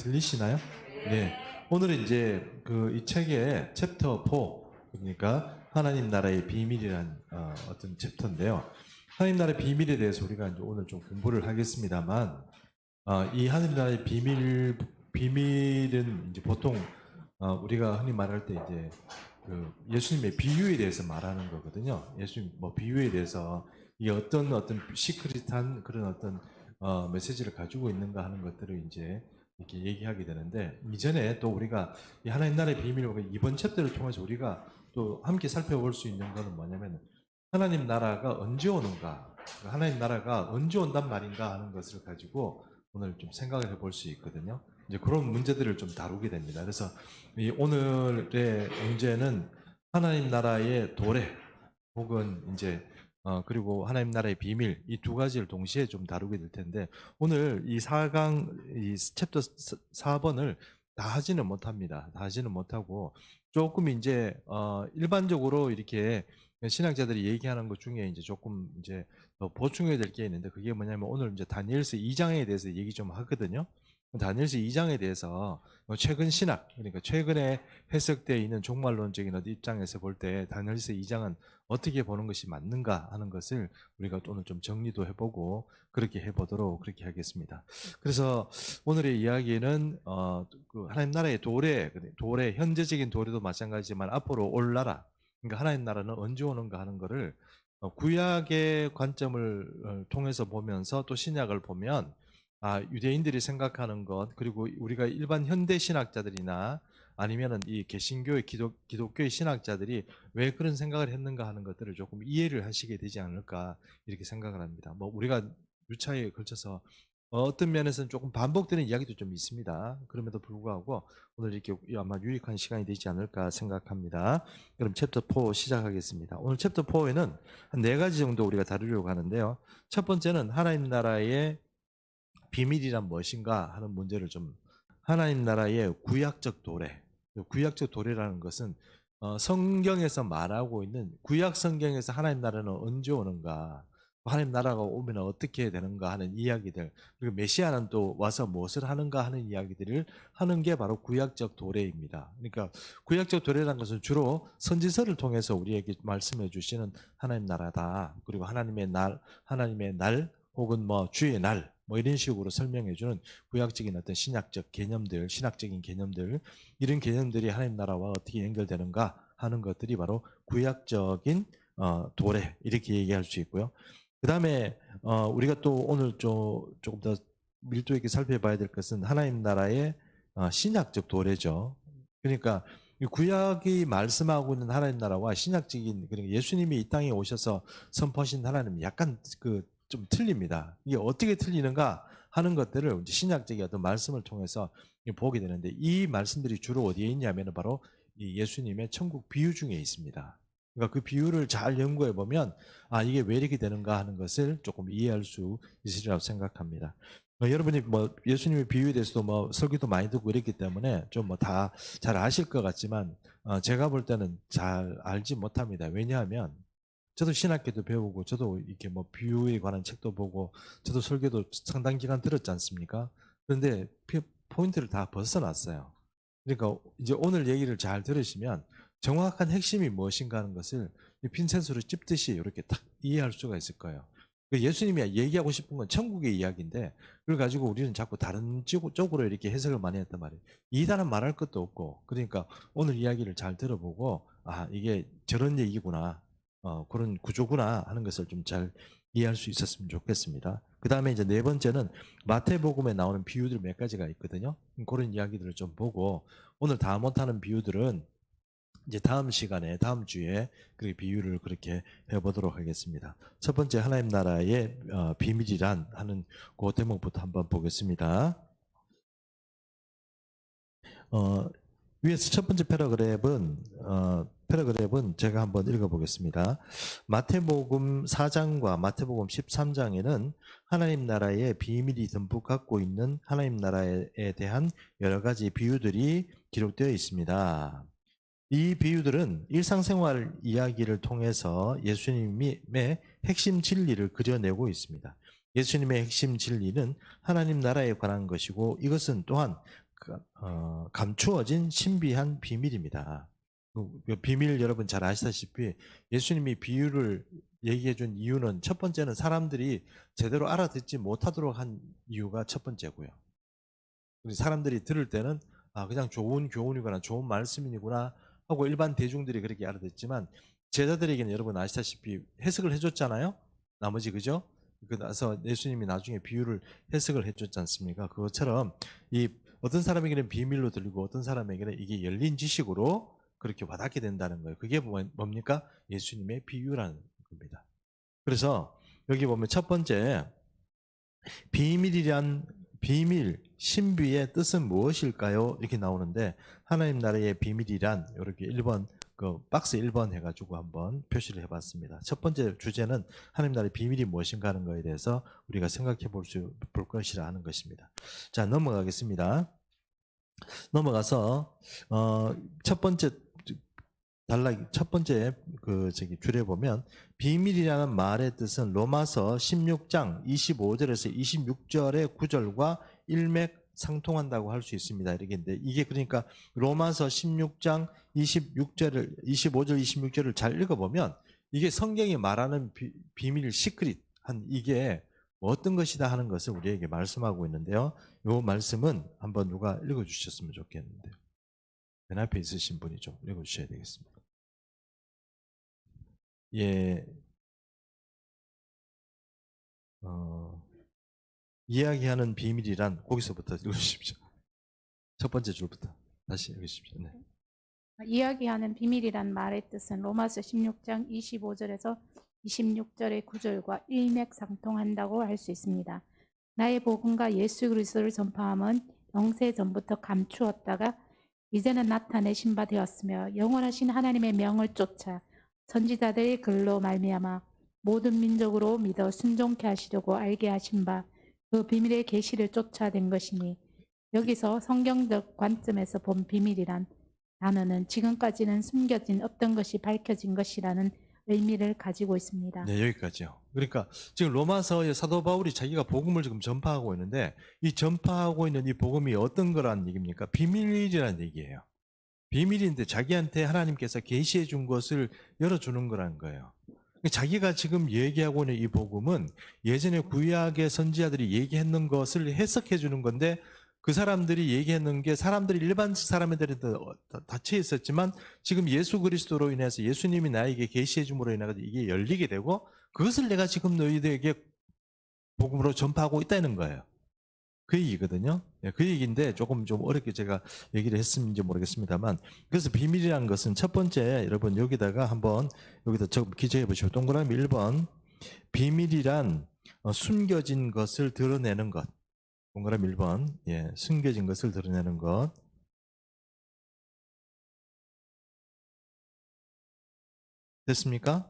들리시나요? 네. 오늘은 이제 이 책의 챕터 4, 그러니까 하나님 나라의 비밀이란 어떤 챕터인데요. 하나님 나라의 비밀에 대해서 우리가 이제 오늘 좀 공부를 하겠습니다만, 이 하나님 나라의 비밀은 이제 보통 우리가 흔히 말할 때 이제 예수님의 비유에 대해서 말하는 거거든요. 예수님 비유에 대해서 이게 어떤 시크릿한 그런 어떤 메시지를 가지고 있는가 하는 것들을 이제 이렇게 얘기하게 되는데, 이전에 또 우리가 이 하나님 나라의 비밀을 이번 챕터를 통해서 우리가 또 함께 살펴볼 수 있는 것은 뭐냐면, 하나님 나라가 언제 오는가, 하나님 나라가 언제 온단 말인가 하는 것을 가지고 오늘 좀 생각을 해볼 수 있거든요. 이제 그런 문제들을 좀 다루게 됩니다. 그래서 이 오늘의 문제는 하나님 나라의 도래, 혹은 이제 그리고 하나님 나라의 비밀, 이 두 가지를 동시에 좀 다루게 될 텐데, 오늘 이 4강, 이 챕터 4번을 다 하지는 못합니다. 다 하지는 못하고 조금 이제 일반적으로 이렇게 신학자들이 얘기하는 것 중에 이제 조금 이제 더 보충해야 될 게 있는데, 그게 뭐냐면 오늘 이제 다니엘서 2장에 대해서 얘기 좀 하거든요. 다니엘서 2장에 대해서 최근 신학, 그러니까 최근에 해석되어 있는 종말론적인 입장에서 볼 때 다니엘서 2장은 어떻게 보는 것이 맞는가 하는 것을 우리가 오늘 좀 정리도 해보고 그렇게 해보도록 그렇게 하겠습니다. 그래서 오늘의 이야기는 하나님 나라의 도래, 현재적인 도래도 마찬가지지만 앞으로 올 나라, 그러니까 하나님 나라는 언제 오는가 하는 것을 구약의 관점을 통해서 보면서 또 신약을 보면 유대인들이 생각하는 것, 그리고 우리가 일반 현대 신학자들이나 아니면은 이 개신교의 기독교의 신학자들이 왜 그런 생각을 했는가 하는 것들을 조금 이해를 하시게 되지 않을까, 이렇게 생각을 합니다. 우리가 유차에 걸쳐서 어떤 면에서는 조금 반복되는 이야기도 좀 있습니다. 그럼에도 불구하고 오늘 이렇게 아마 유익한 시간이 되지 않을까 생각합니다. 그럼 챕터 4 시작하겠습니다. 오늘 챕터 4에는 한 4가지 정도 우리가 다루려고 하는데요. 첫 번째는 하나님 나라의 비밀이란 무엇인가 하는 문제를 좀, 하나님 나라의 구약적 도래, 구약적 도래라는 것은 성경에서 말하고 있는, 구약 성경에서 하나님 나라는 언제 오는가, 하나님 나라가 오면 어떻게 되는가 하는 이야기들, 그리고 메시아는 또 와서 무엇을 하는가 하는 이야기들을 하는 게 바로 구약적 도래입니다. 그러니까 구약적 도래라는 것은 주로 선지서를 통해서 우리에게 말씀해 주시는 하나님 나라다, 그리고 하나님의 날 혹은 주의 날 이런 식으로 설명해 주는 구약적인 어떤 신학적 개념들, 신학적인 개념들, 이런 개념들이 하나님 나라와 어떻게 연결되는가 하는 것들이 바로 구약적인 도래, 이렇게 얘기할 수 있고요. 그 다음에 우리가 또 오늘 조금 더 밀도 있게 살펴봐야 될 것은 하나님 나라의 신약적 도래죠. 그러니까 이 구약이 말씀하고 있는 하나님 나라와 신약적인, 그러니까 예수님이 이 땅에 오셔서 선포하신 하나님은 약간 좀 틀립니다. 이게 어떻게 틀리는가 하는 것들을 이제 신약적인 어떤 말씀을 통해서 보게 되는데, 이 말씀들이 주로 어디에 있냐면 바로 이 예수님의 천국 비유 중에 있습니다. 그러니까 그 비유를 잘 연구해 보면 이게 왜 이렇게 되는가 하는 것을 조금 이해할 수 있으리라고 생각합니다. 여러분이 예수님의 비유에 대해서도 설교도 많이 듣고 이랬기 때문에 좀 다 잘 아실 것 같지만 제가 볼 때는 잘 알지 못합니다. 왜냐하면 저도 신학교도 배우고, 저도 이렇게 비유에 관한 책도 보고, 저도 설교도 상당 기간 들었지 않습니까? 그런데 포인트를 다 벗어났어요. 그러니까 이제 오늘 얘기를 잘 들으시면 정확한 핵심이 무엇인가 하는 것을 핀셋으로 찝듯이 이렇게 딱 이해할 수가 있을 거예요. 예수님이 얘기하고 싶은 건 천국의 이야기인데, 그걸 가지고 우리는 자꾸 다른 쪽으로 이렇게 해석을 많이 했단 말이에요. 이단은 말할 것도 없고, 그러니까 오늘 이야기를 잘 들어보고 이게 저런 얘기구나, 그런 구조구나 하는 것을 좀 잘 이해할 수 있었으면 좋겠습니다. 그 다음에 이제 4번째는 마태복음에 나오는 비유들 몇 가지가 있거든요. 그런 이야기들을 좀 보고, 오늘 다 못하는 비유들은 이제 다음 시간에, 다음 주에 그 비유를 그렇게 해보도록 하겠습니다. 첫 번째, 하나님 나라의 비밀이란 하는 그 대목부터 한번 보겠습니다. 위에서 첫 번째 패러그랩은 제가 한번 읽어보겠습니다. 마태복음 4장과 마태복음 13장에는 하나님 나라의 비밀이 듬뿍 갖고 있는 하나님 나라에 대한 여러 가지 비유들이 기록되어 있습니다. 이 비유들은 일상생활 이야기를 통해서 예수님의 핵심 진리를 그려내고 있습니다. 예수님의 핵심 진리는 하나님 나라에 관한 것이고, 이것은 또한 감추어진 신비한 비밀입니다. 그 비밀 여러분 잘 아시다시피 예수님이 비유를 얘기해 준 이유는 첫 번째는 사람들이 제대로 알아듣지 못하도록 한 이유가 첫 번째고요. 사람들이 들을 때는 그냥 좋은 교훈이거나 좋은 말씀이구나 하고 일반 대중들이 그렇게 알아듣지만 제자들에게는 여러분 아시다시피 해석을 해줬잖아요. 나머지 그죠? 그래서 예수님이 나중에 비유를 해석을 해줬지 않습니까? 그것처럼 이 어떤 사람에게는 비밀로 들리고 어떤 사람에게는 이게 열린 지식으로 그렇게 와닿게 된다는 거예요. 그게 뭡니까? 예수님의 비유라는 겁니다. 그래서 여기 보면 첫 번째 비밀, 신비의 뜻은 무엇일까요? 이렇게 나오는데 하나님 나라의 비밀이란 이렇게 1번 그 박스 1번 해가지고 한번 표시를 해봤습니다. 첫 번째 주제는 하나님 나라의 비밀이 무엇인가 하는 것에 대해서 우리가 생각해 볼 것이라 하는 것입니다. 자, 넘어가겠습니다. 넘어가서 첫 번째 줄에 보면 비밀이라는 말의 뜻은 로마서 16장 25절에서 26절의 구절과 일맥상통한다고 할 수 있습니다. 이렇게인데 이게 그러니까 로마서 16장 25절 26절을 잘 읽어보면 이게 성경이 말하는 비밀 시크릿 한 이게 어떤 것이다 하는 것을 우리에게 말씀하고 있는데요. 이 말씀은 한번 누가 읽어주셨으면 좋겠는데요. 맨 앞에 있으신 분이 좀 읽어주셔야 되겠습니다. 예, 이야기하는 비밀이란 거기서부터 읽으십시오. 첫 번째 줄부터 다시 읽으십시오. 네. 이야기하는 비밀이란 말의 뜻은 로마서 16장 25절에서 26절의 구절과 일맥상통한다고 할 수 있습니다. 나의 복음과 예수 그리스도를 전파함은 영세 전부터 감추었다가 이제는 나타내신 바 되었으며 영원하신 하나님의 명을 쫓아 선지자들의 글로 말미암아 모든 민족으로 믿어 순종케 하시려고 알게 하신 바 그 비밀의 계시를 쫓아낸 것이니 여기서 성경적 관점에서 본 비밀이란 단어는 지금까지는 숨겨진 어떤 것이 밝혀진 것이라는 의미를 가지고 있습니다. 네, 여기까지요. 그러니까 지금 로마서의 사도 바울이 자기가 복음을 지금 전파하고 있는데 이 전파하고 있는 이 복음이 어떤 거라는 얘기입니까? 비밀이라는 얘기예요. 비밀인데 자기한테 하나님께서 계시해 준 것을 열어주는 거라는 거예요. 자기가 지금 얘기하고 있는 이 복음은 예전에 구약의 선지자들이 얘기했는 것을 해석해 주는 건데 그 사람들이 얘기했는 게 사람들이 일반 사람들한테 닫혀 있었지만 지금 예수 그리스도로 인해서 예수님이 나에게 계시해 줌으로 인해서 이게 열리게 되고 그것을 내가 지금 너희들에게 복음으로 전파하고 있다는 거예요. 그 얘기거든요. 그 얘기인데 조금 좀 어렵게 제가 얘기를 했는지 모르겠습니다만 그래서 비밀이라는 것은 첫 번째 여러분 여기다가 한번 여기다 기재해 보시고 동그라미 1번 비밀이란 숨겨진 것을 드러내는 것. 동그라미 1번 예, 숨겨진 것을 드러내는 것. 됐습니까?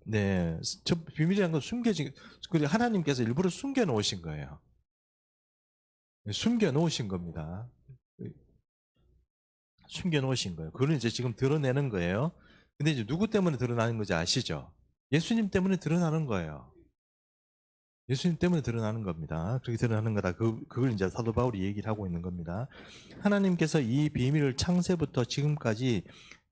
네, 비밀이라는 건 숨겨진 하나님께서 일부러 숨겨 놓으신 거예요. 숨겨 놓으신 겁니다. 숨겨 놓으신 거예요. 그걸 이제 지금 드러내는 거예요. 근데 이제 누구 때문에 드러나는 건지 아시죠? 예수님 때문에 드러나는 거예요. 예수님 때문에 드러나는 겁니다. 그렇게 드러나는 거다. 그걸 이제 사도 바울이 얘기를 하고 있는 겁니다. 하나님께서 이 비밀을 창세부터 지금까지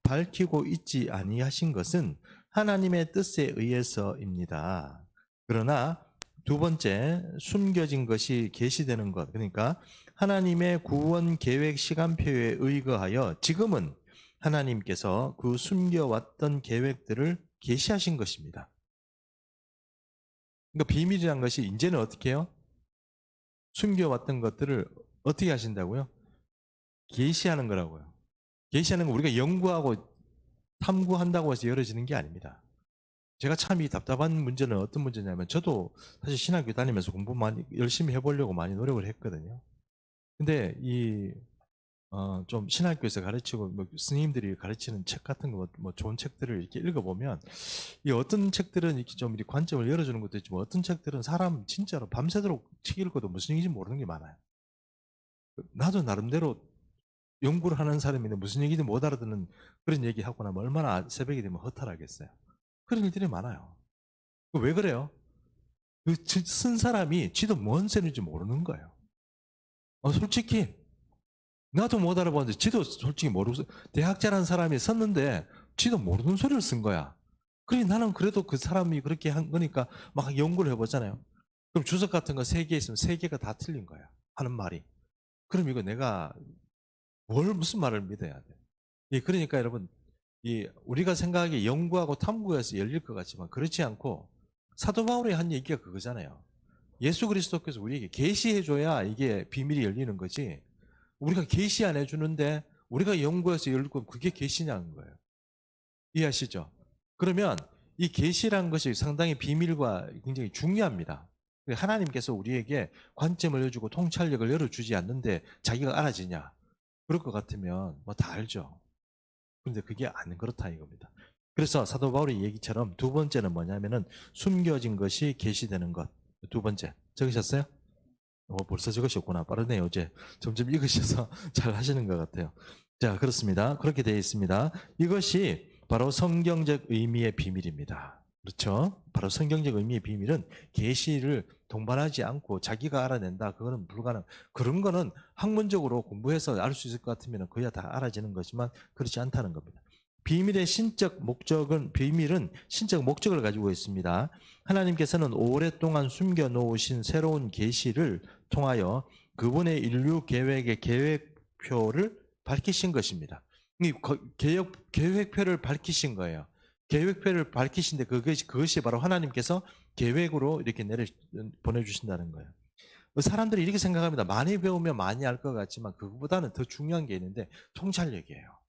밝히고 있지 아니하신 것은 하나님의 뜻에 의해서입니다. 그러나 두 번째, 숨겨진 것이 계시되는 것. 그러니까 하나님의 구원 계획 시간표에 의거하여 지금은 하나님께서 그 숨겨왔던 계획들을 계시하신 것입니다. 그러니까 비밀이란 것이 이제는 어떻게 해요? 숨겨왔던 것들을 어떻게 하신다고요? 계시하는 거라고요. 계시하는 거 우리가 연구하고 탐구한다고 해서 열어지는 게 아닙니다. 제가 참 이 답답한 문제는 어떤 문제냐면 저도 사실 신학교 다니면서 공부 많이 열심히 해보려고 많이 노력을 했거든요. 근데 좀 신학교에서 가르치고 스님들이 가르치는 책 같은 거 뭐 좋은 책들을 이렇게 읽어보면 이 어떤 책들은 이렇게 좀 이렇게 관점을 열어주는 것도 있지만 어떤 책들은 사람 진짜로 밤새도록 책 읽어도 무슨 얘기인지 모르는 게 많아요. 나도 나름대로 연구를 하는 사람인데 무슨 얘기인지 못 알아듣는 그런 얘기하고 나면 얼마나 새벽이 되면 허탈하겠어요. 그런 일들이 많아요. 왜 그래요? 그 쓴 사람이 지도 뭔 셈인지 모르는 거예요. 솔직히 나도 못 알아보는데 지도 솔직히 모르고 대학자라는 사람이 썼는데 지도 모르는 소리를 쓴 거야. 그래 나는 그래도 그 사람이 그렇게 한 거니까 막 연구를 해보잖아요. 그럼 주석 같은 거 3개 있으면 3개가 다 틀린 거야. 하는 말이. 그럼 이거 내가 무슨 말을 믿어야 돼? 예, 그러니까 여러분, 우리가 생각하기에 연구하고 탐구해서 열릴 것 같지만 그렇지 않고 사도 바울이 한 얘기가 그거잖아요. 예수 그리스도께서 우리에게 계시해줘야 이게 비밀이 열리는 거지. 우리가 계시 안 해주는데 우리가 연구해서 열고 그게 계시냐는 거예요. 이해하시죠? 그러면 이 계시라는 것이 상당히 비밀과 굉장히 중요합니다. 하나님께서 우리에게 관점을 열어주고 통찰력을 열어주지 않는데 자기가 알아지냐? 그럴 것 같으면 뭐 다 알죠. 그런데 그게 안 그렇다 이겁니다. 그래서 사도 바울의 얘기처럼 두 번째는 뭐냐면은 숨겨진 것이 계시되는 것. 두 번째 적으셨어요? 벌써 적으셨구나. 빠르네요. 이제 점점 읽으셔서 잘 하시는 것 같아요. 자, 그렇습니다. 그렇게 되어 있습니다. 이것이 바로 성경적 의미의 비밀입니다. 그렇죠? 바로 성경적 의미의 비밀은 계시를 동반하지 않고 자기가 알아낸다. 그거는 불가능. 그런 거는 학문적으로 공부해서 알 수 있을 것 같으면 그야 다 알아지는 거지만 그렇지 않다는 겁니다. 비밀은 신적 목적을 가지고 있습니다. 하나님께서는 오랫동안 숨겨놓으신 새로운 계시를 통하여 그분의 인류 계획의 계획표를 밝히신 것입니다. 이 계획표를 밝히신 거예요. 계획표를 밝히신데 그것이 바로 하나님께서 계획으로 이렇게 보내주신다는 거예요. 사람들이 이렇게 생각합니다. 많이 배우면 많이 알 것 같지만 그것보다는 더 중요한 게 있는데 통찰력이에요.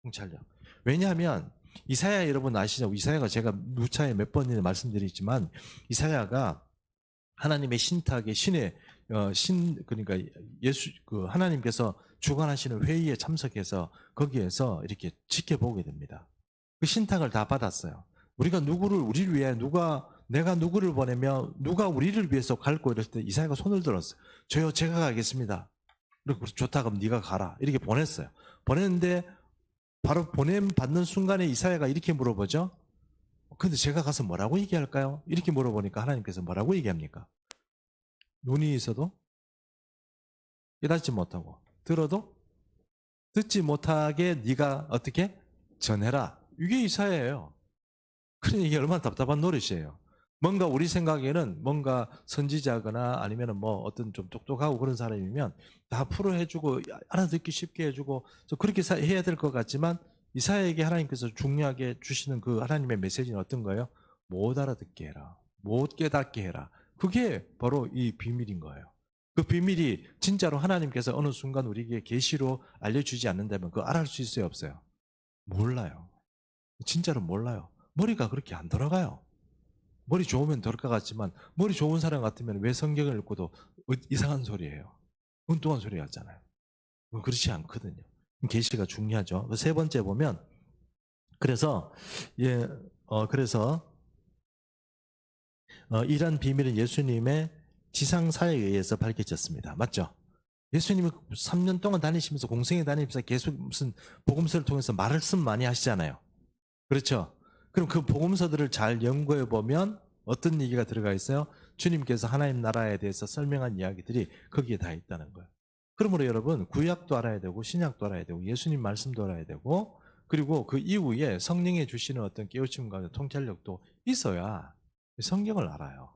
통찰력. 왜냐하면 이사야 여러분 아시죠? 이사야가 제가 누차에 몇 번이나 말씀드리지만 이사야가 하나님의 신탁의 그러니까 하나님께서 주관하시는 회의에 참석해서 거기에서 이렇게 지켜보게 됩니다. 그 신탁을 다 받았어요. 우리를 위해 내가 누구를 보내며 누가 우리를 위해서 갈고 이럴 때 이사야가 손을 들었어요. 저요, 제가 가겠습니다. 그리고 좋다, 그럼 네가 가라. 이렇게 보냈어요. 보냈는데 바로 받는 순간에 이사야가 이렇게 물어보죠. 근데 제가 가서 뭐라고 얘기할까요? 이렇게 물어보니까 하나님께서 뭐라고 얘기합니까? 눈이 있어도 깨닫지 못하고 들어도 듣지 못하게 네가 어떻게 전해라. 이게 이사야예요. 그러니 이게 얼마나 답답한 노릇이에요. 뭔가 우리 생각에는 뭔가 선지자거나 아니면 뭐 어떤 좀 똑똑하고 그런 사람이면 다 풀어해주고 알아듣기 쉽게 해주고 그렇게 해야 될 것 같지만 이사야에게 하나님께서 중요하게 주시는 그 하나님의 메시지는 어떤 거예요? 못 알아듣게 해라. 못 깨닫게 해라. 그게 바로 이 비밀인 거예요. 그 비밀이 진짜로 하나님께서 어느 순간 우리에게 계시로 알려주지 않는다면 그거 알아할 수 있어요, 없어요? 몰라요. 진짜로 몰라요. 머리가 그렇게 안 돌아가요. 머리 좋으면 될 것 같지만 머리 좋은 사람 같으면 왜 성경을 읽고도 이상한 소리예요. 엉뚱한 소리 같잖아요. 그렇지 않거든요. 계시가 중요하죠. 세 번째 보면 그래서 이런 비밀은 예수님의 지상사에 의해서 밝혀졌습니다. 맞죠? 예수님이 3년 동안 다니시면서 공생에 다니면서 계속 무슨 복음서를 통해서 말씀 많이 하시잖아요. 그렇죠? 그럼 그 복음서들을 잘 연구해 보면 어떤 얘기가 들어가 있어요? 주님께서 하나님 나라에 대해서 설명한 이야기들이 거기에 다 있다는 거예요. 그러므로 여러분 구약도 알아야 되고 신약도 알아야 되고 예수님 말씀도 알아야 되고 그리고 그 이후에 성령이 주시는 어떤 깨우침과 통찰력도 있어야 성경을 알아요.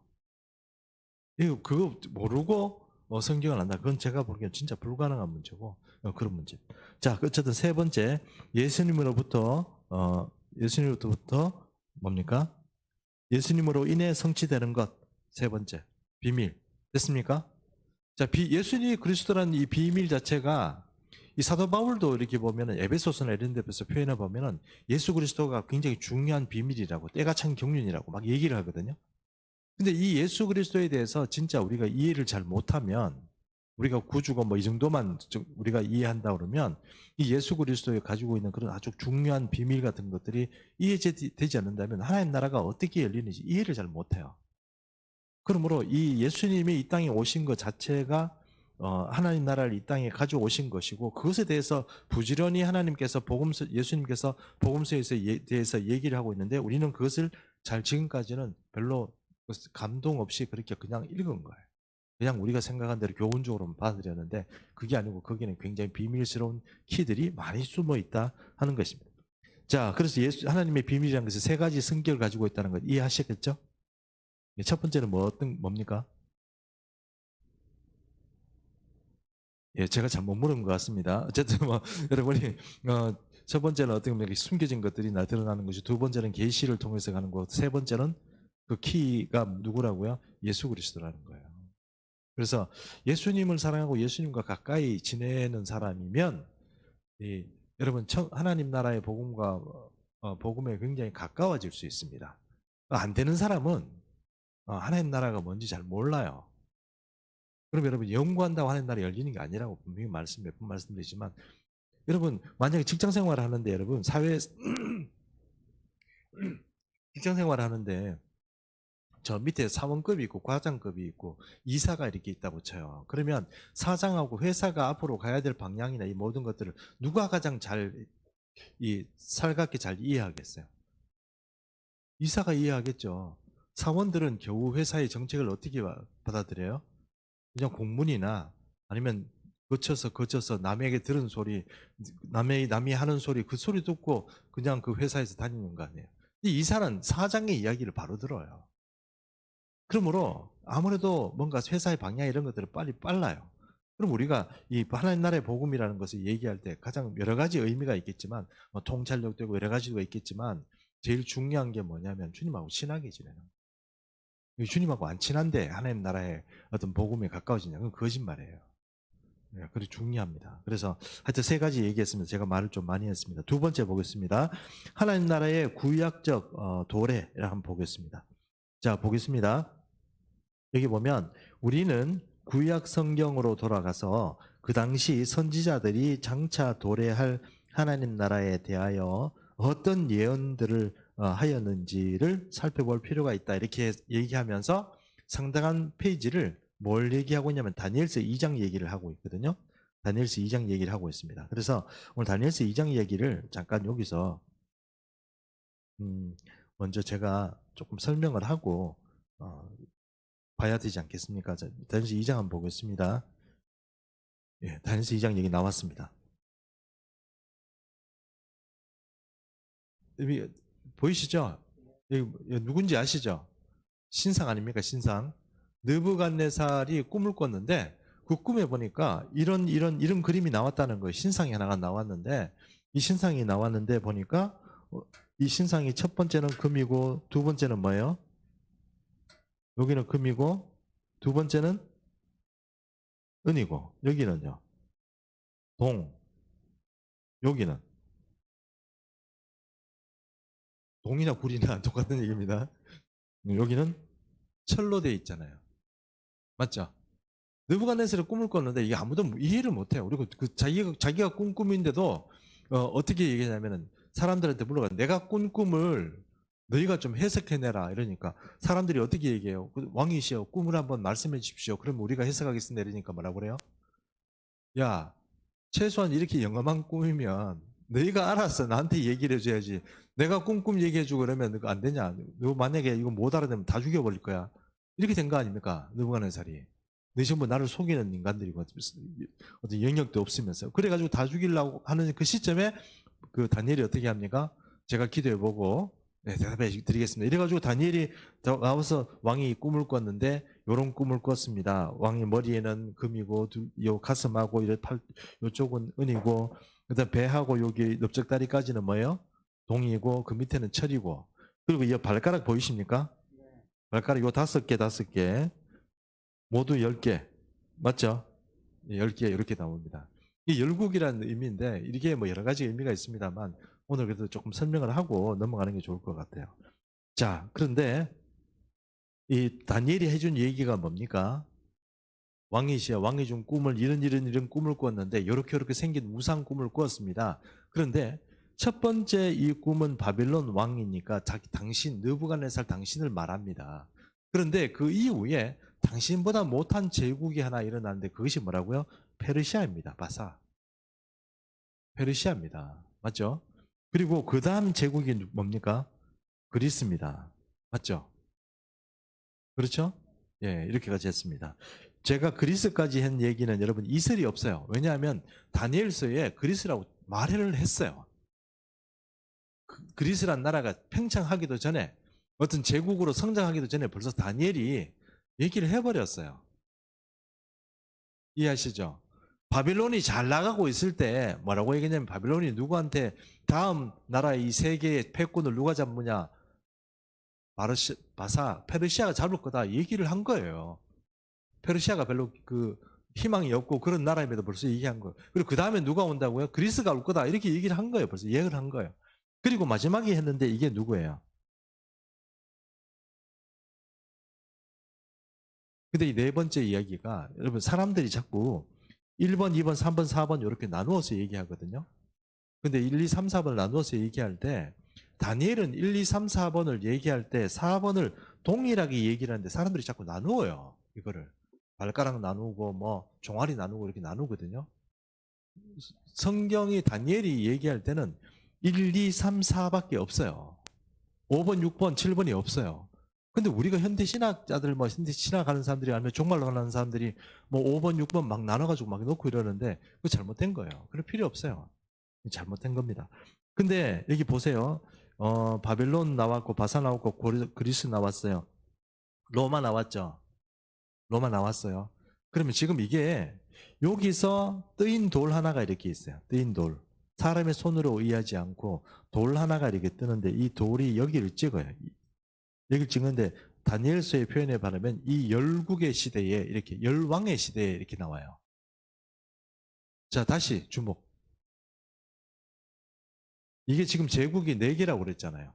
그거 모르고 성경을 안다. 그건 제가 보기엔 진짜 불가능한 문제고 그런 문제. 자, 어쨌든 세 번째 예수님으로부터 뭡니까? 예수님으로 인해 성취되는 것. 세 번째 비밀 됐습니까? 자, 예수님이 그리스도라는 이 비밀 자체가 이 사도 바울도 이렇게 보면은 에베소서나 이런 데서 표현해 보면은 예수 그리스도가 굉장히 중요한 비밀이라고 때가 찬 경륜이라고 막 얘기를 하거든요. 근데 이 예수 그리스도에 대해서 진짜 우리가 이해를 잘 못하면 우리가 구주고 뭐 이 정도만 우리가 이해한다 그러면 이 예수 그리스도에 가지고 있는 그런 아주 중요한 비밀 같은 것들이 이해되지 않는다면 하나님 나라가 어떻게 열리는지 이해를 잘 못해요. 그러므로 이 예수님이 이 땅에 오신 것 자체가 하나님 나라를 이 땅에 가져오신 것이고 그것에 대해서 부지런히 예수님께서 복음서에 대해서 얘기를 하고 있는데 우리는 그것을 잘 지금까지는 별로 감동 없이 그렇게 그냥 읽은 거예요. 그냥 우리가 생각한 대로 교훈적으로만 받아들였는데 그게 아니고 거기는 굉장히 비밀스러운 키들이 많이 숨어 있다 하는 것입니다. 자, 그래서 하나님의 비밀이라는 것은 세 가지 성격을 가지고 있다는 것 이해하시겠죠? 첫 번째는 뭡니까? 예, 제가 잘못 물은 것 같습니다. 어쨌든 뭐 여러분이 첫 번째는 어떻게 보면 숨겨진 것들이 드러나는 것이, 두 번째는 계시를 통해서 가는 거, 세 번째는 그 키가 누구라고요? 예수 그리스도라는 거예요. 그래서 예수님을 사랑하고 예수님과 가까이 지내는 사람이면 여러분 하나님 나라의 복음과 복음에 굉장히 가까워질 수 있습니다. 안 되는 사람은 하나님 나라가 뭔지 잘 몰라요. 그럼 여러분 연구한다고 하나님 나라 열리는 게 아니라고 분명히 몇 번 말씀드리지만, 여러분 만약에 직장 생활을 하는데, 여러분 사회 직장 생활을 하는데 저 밑에 사원급이 있고 과장급이 있고 이사가 이렇게 있다고 쳐요. 그러면 사장하고 회사가 앞으로 가야 될 방향이나 이 모든 것들을 누가 가장 살갑게 잘 이해하겠어요? 이사가 이해하겠죠. 사원들은 겨우 회사의 정책을 어떻게 받아들여요? 그냥 공문이나 아니면 거쳐서 남에게 들은 소리, 남이 하는 소리, 그 소리 듣고 그냥 그 회사에서 다니는 거 아니에요. 이 이사는 사장의 이야기를 바로 들어요. 그러므로 아무래도 뭔가 회사의 방향 이런 것들은 빨라요. 그럼 우리가 이 하나님 나라의 복음이라는 것을 얘기할 때 가장 여러 가지 의미가 있겠지만, 통찰력도 있고 여러 가지가 있겠지만, 제일 중요한 게 뭐냐면 주님하고 친하게 지내는 거예요. 주님하고 안 친한데 하나님 나라의 어떤 복음에 가까워지냐? 그건 거짓말이에요. 네, 그게 중요합니다. 그래서 하여튼 세 가지 얘기했습니다. 제가 말을 좀 많이 했습니다. 두 번째 보겠습니다. 하나님 나라의 구약적 도래를 한번 보겠습니다. 자, 보겠습니다. 여기 보면 우리는 구약 성경으로 돌아가서 그 당시 선지자들이 장차 도래할 하나님 나라에 대하여 어떤 예언들을 하였는지를 살펴볼 필요가 있다. 이렇게 얘기하면서 상당한 페이지를 뭘 얘기하고 있냐면 다니엘서 2장 얘기를 하고 있거든요. 다니엘서 2장 얘기를 하고 있습니다. 그래서 오늘 다니엘서 2장 얘기를 잠깐 여기서 먼저 제가 조금 설명을 하고 봐야 되지 않겠습니까? 자, 다니엘서 2장 한번 보겠습니다. 예, 다니엘서 2장 얘기 나왔습니다. 여기 보이시죠? 여기 누군지 아시죠? 신상 아닙니까? 신상. 느부갓네살이 꿈을 꿨는데 그 꿈에 보니까 이런 그림이 나왔다는 거예요. 신상이 하나가 나왔는데, 이 신상이 나왔는데 보니까 이 신상이 첫 번째는 금이고 두 번째는 뭐예요? 여기는 금이고 두 번째는 은이고 여기는요 동, 여기는 동이나 구리나 똑같은 얘기입니다. 여기는 철로 되어 있잖아요. 맞죠? 느부갓네살이 꿈을 꿨는데 이게 아무도 이해를 못해요. 그리고 그 자기가 꾼 꿈인데도 어떻게 얘기하냐면은 사람들한테 물어봐. 내가 꾼 꿈을 너희가 좀 해석해내라 이러니까 사람들이 어떻게 얘기해요? 왕이시여 꿈을 한번 말씀해 주십시오. 그럼 우리가 해석하겠습니다 이러니까 뭐라고 그래요? 야, 최소한 이렇게 영험한 꿈이면 너희가 알아서 나한테 얘기를 해줘야지. 내가 꿈 얘기해주고 그러면 그거 안 되냐? 너 만약에 이거 못 알아내면 다 죽여버릴 거야. 이렇게 된 거 아닙니까? 느부갓네살이. 너희 전부 나를 속이는 인간들이고 어떤 영역도 없으면서 그래가지고 다 죽이려고 하는 그 시점에 그 다니엘이 어떻게 합니까? 제가 기도해보고 대답해 드리겠습니다. 이래가지고 다니엘이 나와서 왕이 꿈을 꿨는데 요런 꿈을 꿨습니다. 왕의 머리에는 금이고 요 가슴하고 요쪽은 은이고 그다음 배하고 여기 넓적다리까지는 뭐예요? 동이고 그 밑에는 철이고, 그리고 이 발가락 보이십니까? 발가락 요 5개 모두 10개 맞죠? 10개 이렇게 나옵니다. 이 열국이라는 의미인데 이게 뭐 여러 가지 의미가 있습니다만 오늘 그래도 조금 설명을 하고 넘어가는 게 좋을 것 같아요. 자, 그런데 이 다니엘이 해준 얘기가 뭡니까? 왕이시여 왕이 준 꿈을 이런 꿈을 꿨는데 이렇게 생긴 우상 꿈을 꾸었습니다. 그런데 첫 번째 이 꿈은 바빌론 왕이니까 당신 느부갓네살 당신을 말합니다. 그런데 그 이후에 당신보다 못한 제국이 하나 일어났는데 그것이 뭐라고요? 페르시아입니다. 바사. 페르시아입니다. 맞죠? 그리고 그 다음 제국이 뭡니까? 그리스입니다. 맞죠? 그렇죠? 예, 이렇게까지 했습니다. 제가 그리스까지 한 얘기는 여러분 이설이 없어요. 왜냐하면 다니엘서에 그리스라고 말을 했어요. 그리스란 나라가 팽창하기도 전에 어떤 제국으로 성장하기도 전에 벌써 다니엘이 얘기를 해버렸어요. 이해하시죠? 바빌론이 잘 나가고 있을 때 뭐라고 얘기했냐면 바빌론이 누구한테 다음 나라 이 세 개의 패권을 누가 잡느냐 페르시아가 잡을 거다 얘기를 한 거예요. 페르시아가 별로 그 희망이 없고 그런 나라임에도 벌써 얘기한 거예요. 그리고 그 다음에 누가 온다고요? 그리스가 올 거다 이렇게 얘기를 한 거예요. 벌써 예언을 한 거예요. 그리고 마지막에 했는데 이게 누구예요? 근데 이 네 번째 이야기가 여러분 사람들이 자꾸 1번, 2번, 3번, 4번 이렇게 나누어서 얘기하거든요. 근데 1, 2, 3, 4번을 나누어서 얘기할 때 다니엘은 1, 2, 3, 4번을 얘기할 때 4번을 동일하게 얘기를 하는데 사람들이 자꾸 나누어요. 이거를. 발가락 나누고 뭐 종아리 나누고 이렇게 나누거든요. 성경이 다니엘이 얘기할 때는 1, 2, 3, 4밖에 없어요. 5번, 6번, 7번이 없어요. 근데 우리가 현대 신학자들, 뭐 현대 신학하는 사람들이 아니면 종말로 하는 사람들이 뭐 5번, 6번 막 나눠가지고 막 놓고 이러는데 그거 잘못된 거예요. 그럴 필요 없어요. 잘못된 겁니다. 근데 여기 보세요. 바벨론 나왔고 바사 나왔고 그리스 나왔어요. 로마 나왔죠. 로마 나왔어요. 그러면 지금 이게 여기서 뜨인 돌 하나가 이렇게 있어요. 뜨인 돌. 사람의 손으로 의하지 않고 돌 하나가 이렇게 뜨는데 이 돌이 여기를 찍어요. 여기를 찍는데 다니엘서의 표현에 바르면 이 열국의 시대에 이렇게 열왕의 시대에 이렇게 나와요. 자, 다시 주목. 이게 지금 제국이 4개라고 그랬잖아요.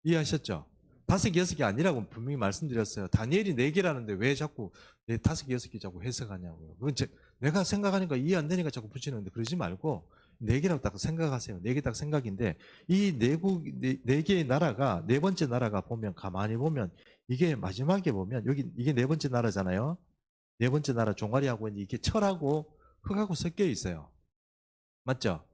이해하셨죠? 5개, 6개 아니라고 분명히 말씀드렸어요. 다니엘이 4개라는데 왜 자꾸 5개, 6개 자꾸 해석하냐고요. 그건 내가 생각하니까 이해 안 되니까 자꾸 붙이는데 그러지 말고 4개라고 딱 생각하세요. 4개 딱 생각인데 이 4개의 나라가 네 번째 나라가 보면 가만히 보면 이게 마지막에 보면 여기 이게 네 번째 나라잖아요. 네 번째 나라 종아리하고 이게 철하고 흙하고 섞여 있어요. 맞죠?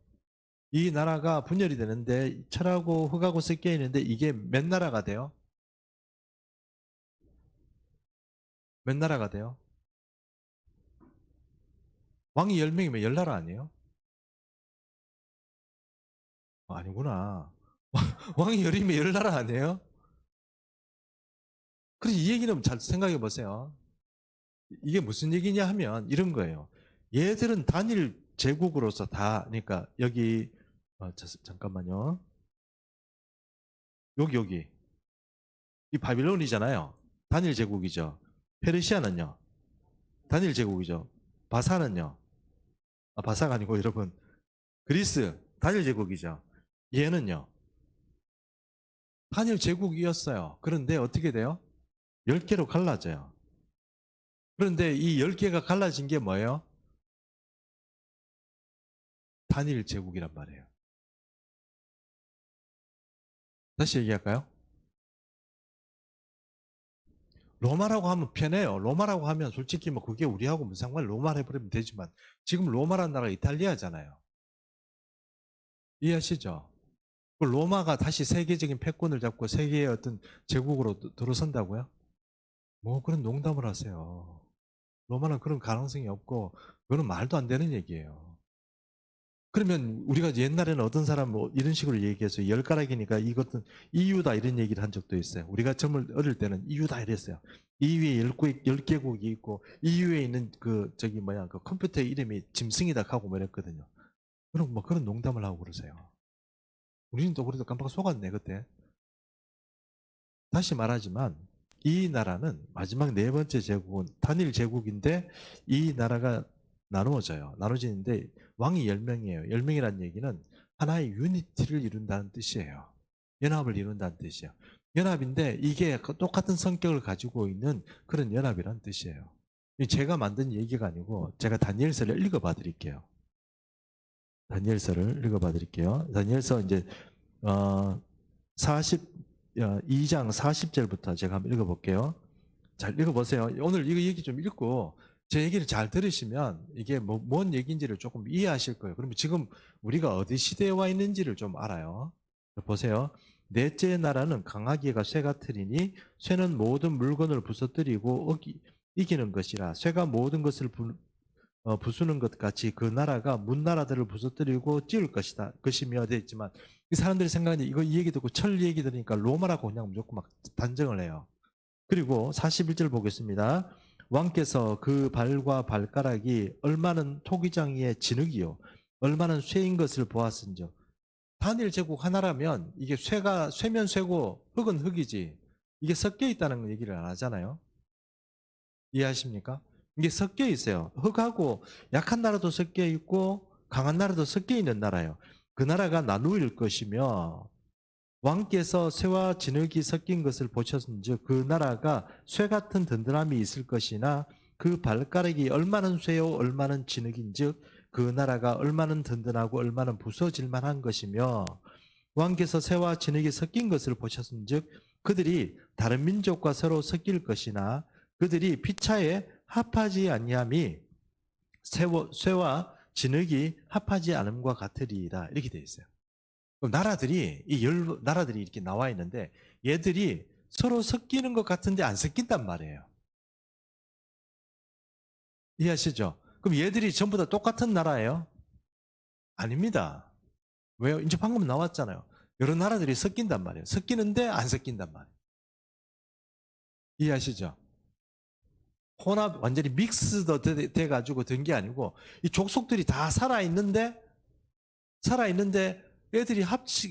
이 나라가 분열이 되는데 철하고 흙하고 섞여 있는데 이게 몇 나라가 돼요? 몇 나라가 돼요? 왕이 10명이면 10나라 아니에요? 아니구나. 왕이 10이면 10나라 아니에요? 그래서 이 얘기는 잘 생각해 보세요. 이게 무슨 얘기냐 하면 이런 거예요. 얘들은 단일 제국으로서 다, 그러니까 여기, 잠깐만요. 여기. 이 바빌론이잖아요. 단일 제국이죠. 페르시아는요. 단일 제국이죠. 바사는요. 바사가 아니고 여러분. 그리스 단일 제국이죠. 얘는요. 단일 제국이었어요. 그런데 어떻게 돼요? 10개로 갈라져요. 그런데 이 10개가 갈라진 게 뭐예요? 단일 제국이란 말이에요. 다시 얘기할까요? 로마라고 하면 편해요. 로마라고 하면 솔직히 뭐 그게 우리하고 무슨 상관이 로마를 해버리면 되지만 지금 로마라는 나라가 이탈리아잖아요. 이해하시죠? 로마가 다시 세계적인 패권을 잡고 세계의 어떤 제국으로 들어선다고요? 뭐 그런 농담을 하세요. 로마는 그런 가능성이 없고 그거는 말도 안 되는 얘기예요. 그러면 우리가 옛날에는 어떤 사람 뭐 이런 식으로 얘기해서 열 가락이니까 이것은 이유다 이런 얘기를 한 적도 있어요. 우리가 어릴 때는 이유다 이랬어요. 이유에 10개국이 있고 이유에 있는 그 컴퓨터 이름이 짐승이다 하고 뭐 이랬거든요. 그럼 뭐 그런 농담을 하고 그러세요. 우리는 또 그래도 깜빡 속았네 그때. 다시 말하지만 이 나라는 마지막 네 번째 제국은 단일 제국인데 이 나라가 나누어져요. 나눠지는데 왕이 10명이에요. 10명이라는 얘기는 하나의 유니티를 이룬다는 뜻이에요. 연합을 이룬다는 뜻이에요. 연합인데 이게 똑같은 성격을 가지고 있는 그런 연합이라는 뜻이에요. 제가 만든 얘기가 아니고 제가 다니엘서를 읽어봐 드릴게요. 다니엘서를 읽어봐 드릴게요. 다니엘서 이제 42장 40절부터 제가 한번 읽어볼게요. 잘 읽어보세요. 오늘 이거 얘기 좀 읽고 제 얘기를 잘 들으시면 이게 뭔 얘기인지를 조금 이해하실 거예요. 그러면 지금 우리가 어디 시대에 와 있는지를 좀 알아요. 보세요. 넷째 나라는 강하기가 쇠 같으리니 쇠는 모든 물건을 부서뜨리고 이기는 것이라 쇠가 모든 것을 부수는 것 같이 그 나라가 문나라들을 부서뜨리고 찌울 것이며 되어 있지만 이 사람들이 생각하는 이거 이 얘기 듣고 철 얘기 들으니까 로마라고 그냥 무조건 막 단정을 해요. 그리고 41절 보겠습니다. 왕께서 그 발과 발가락이 얼마는 토기장이의 진흙이요 얼마는 쇠인 것을 보았은즉. 단일 제국 하나라면 이게 쇠면 쇠고 흙은 흙이지 이게 섞여 있다는 얘기를 안 하잖아요. 이해하십니까? 이게 섞여 있어요. 흙하고 약한 나라도 섞여 있고 강한 나라도 섞여 있는 나라예요. 그 나라가 나누일 것이며 왕께서 쇠와 진흙이 섞인 것을 보셨은즉 그 나라가 쇠 같은 든든함이 있을 것이나 그 발가락이 얼마는 쇠요 얼마는 진흙인즉 그 나라가 얼마는 든든하고 얼마는 부서질 만한 것이며 왕께서 쇠와 진흙이 섞인 것을 보셨은즉 그들이 다른 민족과 서로 섞일 것이나 그들이 피차에 합하지 아니함이 쇠와 진흙이 합하지 않음과 같으리이다. 이렇게 되어 있어요. 그럼 나라들이 나라들이 이렇게 나와 있는데 얘들이 서로 섞이는 것 같은데 안 섞인단 말이에요. 이해하시죠? 그럼 얘들이 전부 다 똑같은 나라예요? 아닙니다. 왜요? 이제 방금 나왔잖아요. 여러 나라들이 섞인단 말이에요. 섞이는데 안 섞인단 말이에요. 이해하시죠? 혼합 완전히 믹스도 돼가지고 된 게 아니고 이 족속들이 다 살아있는데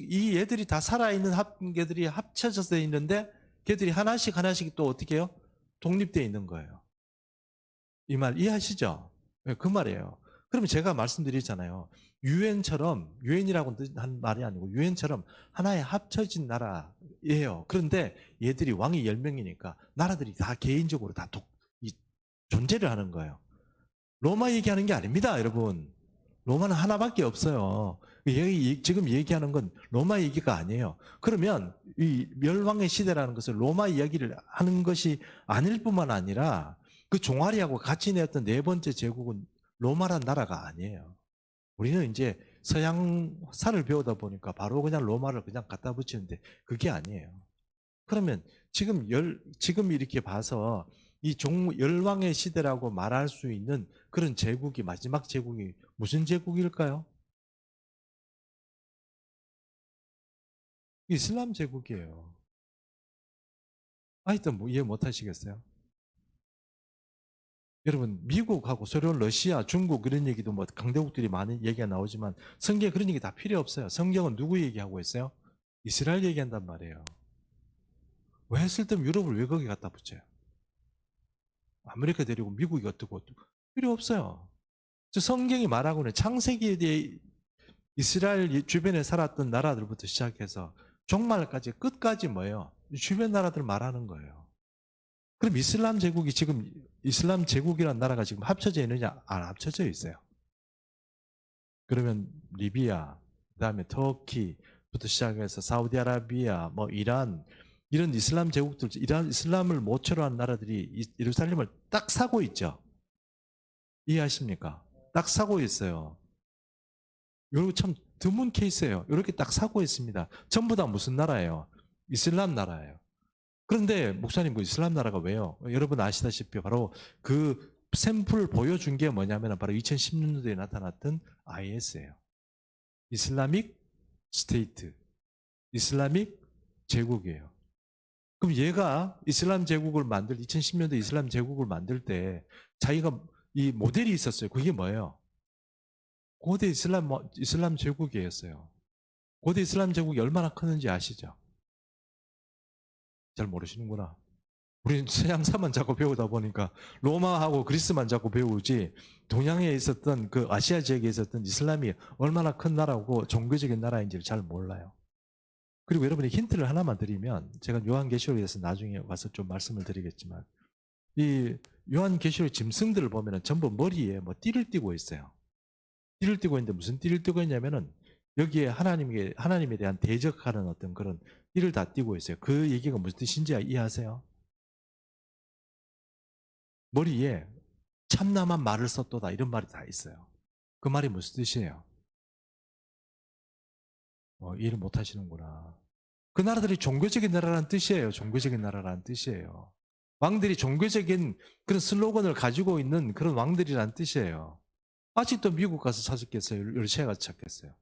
이 얘들이 다 살아있는 걔들이 합쳐져서 있는데 걔들이 하나씩 또 어떻게 해요? 독립되어 있는 거예요. 이 말 이해하시죠? 네, 그 말이에요. 그러면 제가 말씀드리잖아요. 유엔이라고 한 말이 아니고 유엔처럼 하나의 합쳐진 나라예요. 그런데 얘들이 왕이 10명이니까 나라들이 다 개인적으로 다 존재를 하는 거예요. 로마 얘기하는 게 아닙니다, 여러분. 로마는 하나밖에 없어요. 지금 얘기하는 건 로마 얘기가 아니에요. 그러면 이 멸망의 시대라는 것을 로마 이야기를 하는 것이 아닐 뿐만 아니라 그 종아리하고 같이 내었던 네 번째 제국은 로마란 나라가 아니에요. 우리는 이제 서양사를 배우다 보니까 바로 그냥 로마를 그냥 갖다 붙이는데 그게 아니에요. 그러면 지금 이렇게 봐서 이 열왕의 시대라고 말할 수 있는 그런 제국이 마지막 제국이 무슨 제국일까요? 이슬람 제국이에요. 하여튼 뭐 이해 못 하시겠어요? 여러분 미국하고 소련, 러시아, 중국 이런 얘기도 뭐 강대국들이 많은 얘기가 나오지만 성경에 그런 얘기 다 필요 없어요. 성경은 누구 얘기하고 있어요? 이스라엘 얘기한단 말이에요. 왜 쓸데없이 유럽을 왜 거기 갖다 붙여요? 아메리카 데리고 미국이 어떻고 필요 없어요. 성경이 말하고는 창세기에 대해 이스라엘 주변에 살았던 나라들부터 시작해서 종말까지 끝까지 뭐예요? 주변 나라들 말하는 거예요. 그럼 이슬람 제국이 지금 이슬람 제국이라는 나라가 지금 합쳐져 있느냐? 안 합쳐져 있어요. 그러면 리비아, 그다음에 터키부터 시작해서 사우디아라비아, 뭐 이란 이런 이슬람 제국들, 이란 이슬람을 모처로 한 나라들이 예루살렘을 딱 사고 있죠. 이해하십니까? 딱 사고 있어요. 이거 참 드문 케이스예요. 이렇게 딱 사고 있습니다. 전부 다 무슨 나라예요? 이슬람 나라예요. 그런데 목사님 그 이슬람 나라가 왜요? 여러분 아시다시피 바로 그 샘플을 보여준 게 뭐냐면 바로 2016년도에 나타났던 IS예요. 이슬라믹 스테이트, 이슬라믹 제국이에요. 그럼 얘가 이슬람 제국을 2010년도 이슬람 제국을 만들 때 자기가 이 모델이 있었어요. 그게 뭐예요? 고대 이슬람 제국이었어요. 고대 이슬람 제국이 얼마나 컸는지 아시죠? 잘 모르시는구나. 우리는 서양사만 자꾸 배우다 보니까 로마하고 그리스만 자꾸 배우지 동양에 있었던 그 아시아 지역에 있었던 이슬람이 얼마나 큰 나라고 종교적인 나라인지를 잘 몰라요. 그리고 여러분이 힌트를 하나만 드리면 제가 요한계시록에 대해서 나중에 와서 좀 말씀을 드리겠지만 이 요한계시록 짐승들을 보면 전부 머리에 뭐 띠를 띠고 있어요. 띠를 띠고 있는데 무슨 띠를 띠고 있냐면은 여기에 하나님에 대한 대적하는 어떤 그런 띠를 다 띠고 있어요. 그 얘기가 무슨 뜻인지 이해하세요? 머리에 참남한 말을 썼도다 이런 말이 다 있어요. 그 말이 무슨 뜻이에요? 이해를 못 하시는구나. 그 나라들이 종교적인 나라라는 뜻이에요. 종교적인 나라라는 뜻이에요. 왕들이 종교적인 그런 슬로건을 가지고 있는 그런 왕들이란 뜻이에요. 아직도 미국 가서 찾았겠어요? 러시아 가서 찾겠어요?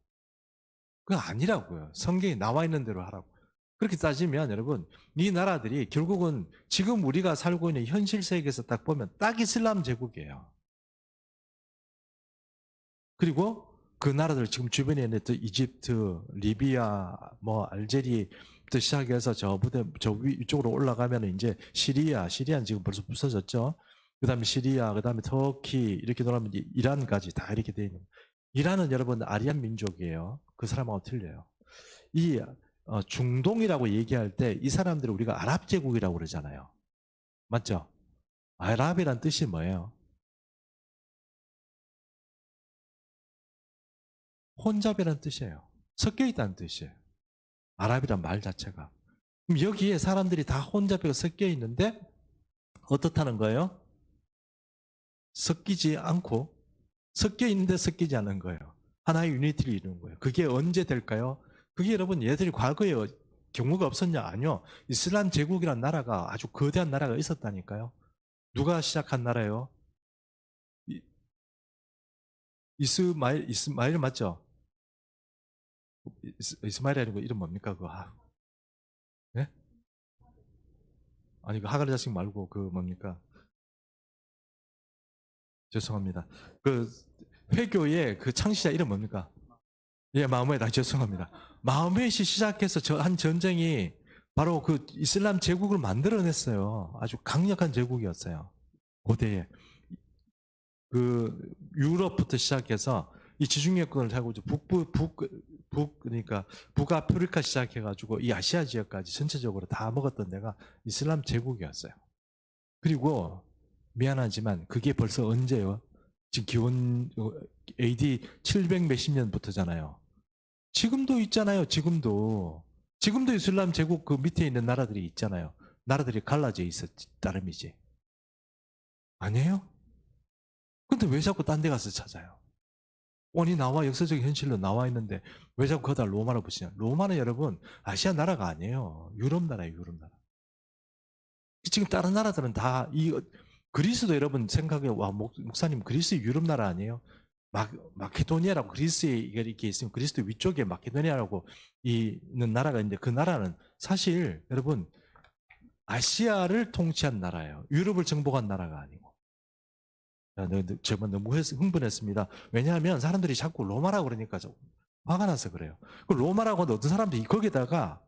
그거 아니라고요. 성경에 나와 있는 대로 하라고. 그렇게 따지면 여러분, 이 나라들이 결국은 지금 우리가 살고 있는 현실 세계에서 딱 보면 딱 이슬람 제국이에요. 그리고 그 나라들 지금 주변에 있는 또 이집트, 리비아, 뭐 알제리부터 시작해서 위쪽으로 올라가면 이제 시리아는 지금 벌써 부서졌죠. 그 다음에 시리아, 그 다음에 터키 이렇게 돌아가면 이제 이란까지 다 이렇게 돼 있는. 이란은 여러분 아리안 민족이에요. 그 사람하고 틀려요. 이 중동이라고 얘기할 때 이 사람들을 우리가 아랍 제국이라고 그러잖아요. 맞죠? 아랍이란 뜻이 뭐예요? 혼잡이란 뜻이에요. 섞여 있다는 뜻이에요. 아랍이란 말 자체가. 그럼 여기에 사람들이 다 혼잡하고 섞여 있는데 어떻다는 거예요? 섞이지 않고 섞여 있는데 섞이지 않는 거예요. 하나의 유니티를 이루는 거예요. 그게 언제 될까요? 그게 여러분 얘들이 과거에 경우가 없었냐? 아니요. 이슬람 제국이란 나라가 아주 거대한 나라가 있었다니까요. 누가 시작한 나라예요? 이스마일 맞죠? 이스마일이 아니고 이름 뭡니까? 그거. 네? 아니 그 하갈 자식 말고 그 뭡니까? 죄송합니다. 그 회교의 그 창시자 이름 뭡니까? 예, 마호메다. 죄송합니다. 마호메이 시작해서 한 전쟁이 바로 그 이슬람 제국을 만들어냈어요. 아주 강력한 제국이었어요. 고대에. 그 유럽부터 시작해서 이 지중해권을 하고 그러니까 북아프리카 시작해가지고 이 아시아 지역까지 전체적으로 다 먹었던 데가 이슬람 제국이었어요. 그리고 미안하지만 그게 벌써 언제요? 지금 기원 AD 700 몇십 년부터잖아요. 지금도 있잖아요. 지금도 이슬람 제국 그 밑에 있는 나라들이 있잖아요. 나라들이 갈라져 있었지 따름이지. 아니에요? 근데 왜 자꾸 딴 데 가서 찾아요? 아니 나와 역사적 현실로 나와 있는데 왜 자꾸 거기다 로마로 붙이냐? 로마는 여러분 아시아 나라가 아니에요. 유럽 나라예요. 유럽 나라. 지금 다른 나라들은 다 그리스도 여러분 생각해 와 목사님 그리스 유럽 나라 아니에요? 마케도니아라고 그리스에 이렇게 있으면 그리스도 위쪽에 마케도니아라고 있는 나라가 있는데 그 나라는 사실 여러분 아시아를 통치한 나라예요. 유럽을 정복한 나라가 아니고. 제가 너무 흥분했습니다. 왜냐하면 사람들이 자꾸 로마라고 그러니까 좀 화가 나서 그래요. 그 로마라고 하는데 어떤 사람들이 거기다가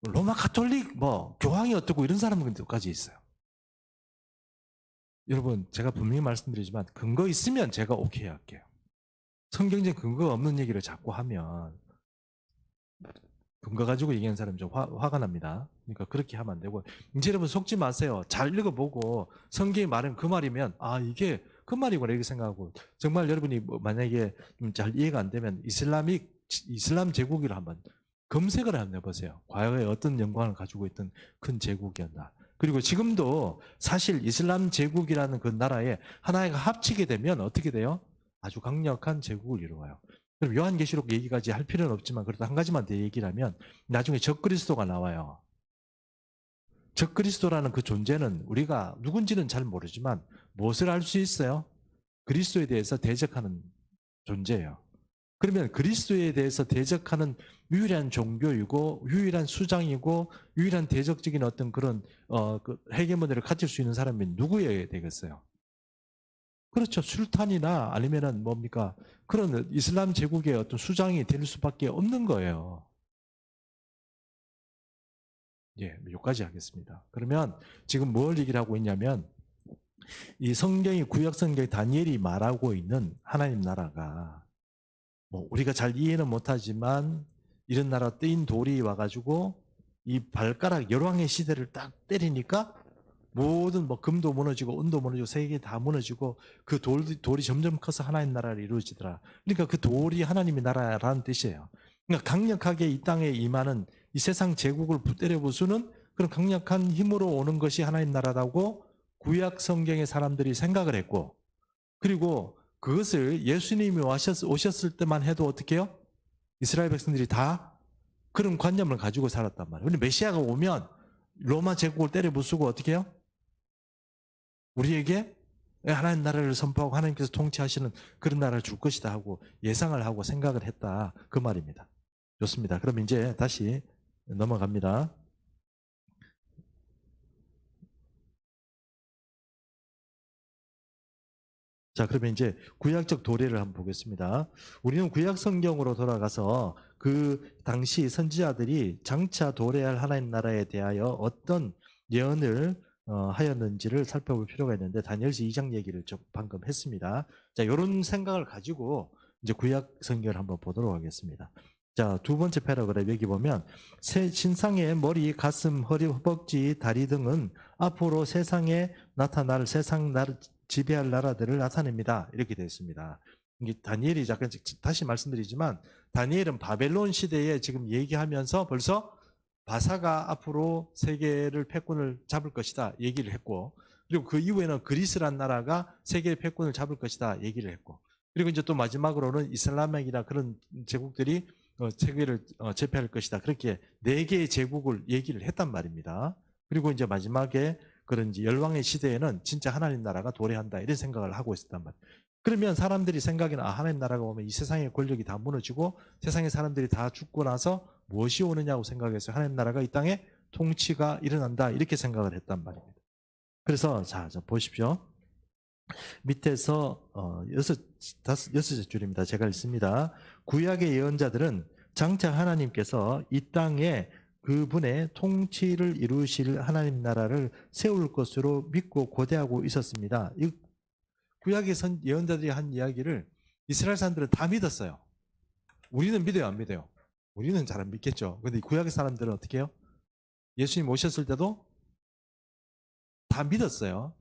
로마 가톨릭 뭐 교황이 어떻고 이런 사람들까지 있어요. 여러분 제가 분명히 말씀드리지만 근거 있으면 제가 오케이 할게요. 성경적 근거가 없는 얘기를 자꾸 하면 근거 가지고 얘기하는 사람이 좀 화가 납니다. 그러니까 그렇게 하면 안 되고 이제 여러분 속지 마세요. 잘 읽어보고 성경이 말은 그 말이면 아 이게 그 말이구나 이렇게 생각하고 정말 여러분이 만약에 좀 잘 이해가 안 되면 이슬람 제국을 한번 검색을 한번 해보세요. 과거에 어떤 영광을 가지고 있던 큰 제국이었나. 그리고 지금도 사실 이슬람 제국이라는 그 나라에 하나가 합치게 되면 어떻게 돼요? 아주 강력한 제국을 이루어요. 그럼 요한계시록 얘기까지 할 필요는 없지만 그래도 한 가지만 더 얘기를 하면 나중에 적그리스도가 나와요. 적그리스도라는 그 존재는 우리가 누군지는 잘 모르지만 무엇을 알 수 있어요? 그리스도에 대해서 대적하는 존재예요. 그러면 그리스도에 대해서 대적하는 유일한 종교이고 유일한 수장이고 유일한 대적적인 어떤 그런 그 헤게모니를 가질 수 있는 사람이 누구여야 되겠어요? 그렇죠. 술탄이나 아니면은 뭡니까? 그런 이슬람 제국의 어떤 수장이 될 수밖에 없는 거예요. 예, 여기까지 하겠습니다. 그러면 지금 뭘 얘기를 하고 있냐면 이 성경이 구약 성경 다니엘이 말하고 있는 하나님 나라가 뭐 우리가 잘 이해는 못하지만 이런 나라 뜨인 돌이 와가지고 이 발가락 열왕의 시대를 딱 때리니까 모든 뭐 금도 무너지고 은도 무너지고 세계 다 무너지고 그 돌이 점점 커서 하나님 나라를 이루어지더라. 그러니까 그 돌이 하나님의 나라라는 뜻이에요. 그러니까 강력하게 이 땅에 임하는 이 세상 제국을 때려 부수는 그런 강력한 힘으로 오는 것이 하나님 나라라고 구약 성경의 사람들이 생각을 했고, 그리고 그것을 예수님이 오셨을 때만 해도 어떻게 해요? 이스라엘 백성들이 다 그런 관념을 가지고 살았단 말이에요. 근데 메시아가 오면 로마 제국을 때려 부수고 어떻게 해요? 우리에게 하나님 나라를 선포하고 하나님께서 통치하시는 그런 나라를 줄 것이다 하고 예상을 하고 생각을 했다. 그 말입니다. 좋습니다. 그럼 이제 다시 넘어갑니다. 자, 그러면 이제 구약적 도래를 한번 보겠습니다. 우리는 구약 성경으로 돌아가서 그 당시 선지자들이 장차 도래할 하나님 나라에 대하여 어떤 예언을 하였는지를 살펴볼 필요가 있는데 다니엘서 2장 얘기를 좀 방금 했습니다. 자, 이런 생각을 가지고 이제 구약 성경을 한번 보도록 하겠습니다. 자, 두 번째 패러그래프 여기 보면 신상의 머리, 가슴, 허리, 허벅지, 다리 등은 앞으로 세상에 나타날 세상 나라 지배할 나라들을 나타냅니다. 이렇게 되어 있습니다. 이게 다니엘이 잠깐 다시 말씀드리지만 다니엘은 바벨론 시대에 지금 얘기하면서 벌써 바사가 앞으로 세계를 패권을 잡을 것이다 얘기를 했고, 그리고 그 이후에는 그리스란 나라가 세계의 패권을 잡을 것이다 얘기를 했고, 그리고 이제 또 마지막으로는 이슬람이나 그런 제국들이 세계를 제패할 것이다. 그렇게 4개의 제국을 얘기를 했단 말입니다. 그리고 이제 마지막에 그런 이제 열왕의 시대에는 진짜 하나님 나라가 도래한다 이런 생각을 하고 있었단 말이에요. 그러면 사람들이 생각에는 하나님 나라가 오면 이 세상의 권력이 다 무너지고 세상의 사람들이 다 죽고 나서 무엇이 오느냐고 생각해서 하나님 나라가 이 땅에 통치가 일어난다 이렇게 생각을 했단 말입니다. 그래서 자 보십시오. 밑에서 여섯 줄입니다. 제가 읽습니다. 구약의 예언자들은 장차 하나님께서 이 땅에 그분의 통치를 이루실 하나님 나라를 세울 것으로 믿고 고대하고 있었습니다. 이 구약의 예언자들이 한 이야기를 이스라엘 사람들은 다 믿었어요. 우리는 믿어요, 안 믿어요? 우리는 잘 안 믿겠죠. 근데 구약의 사람들은 어떻게 해요? 예수님 오셨을 때도 다 믿었어요.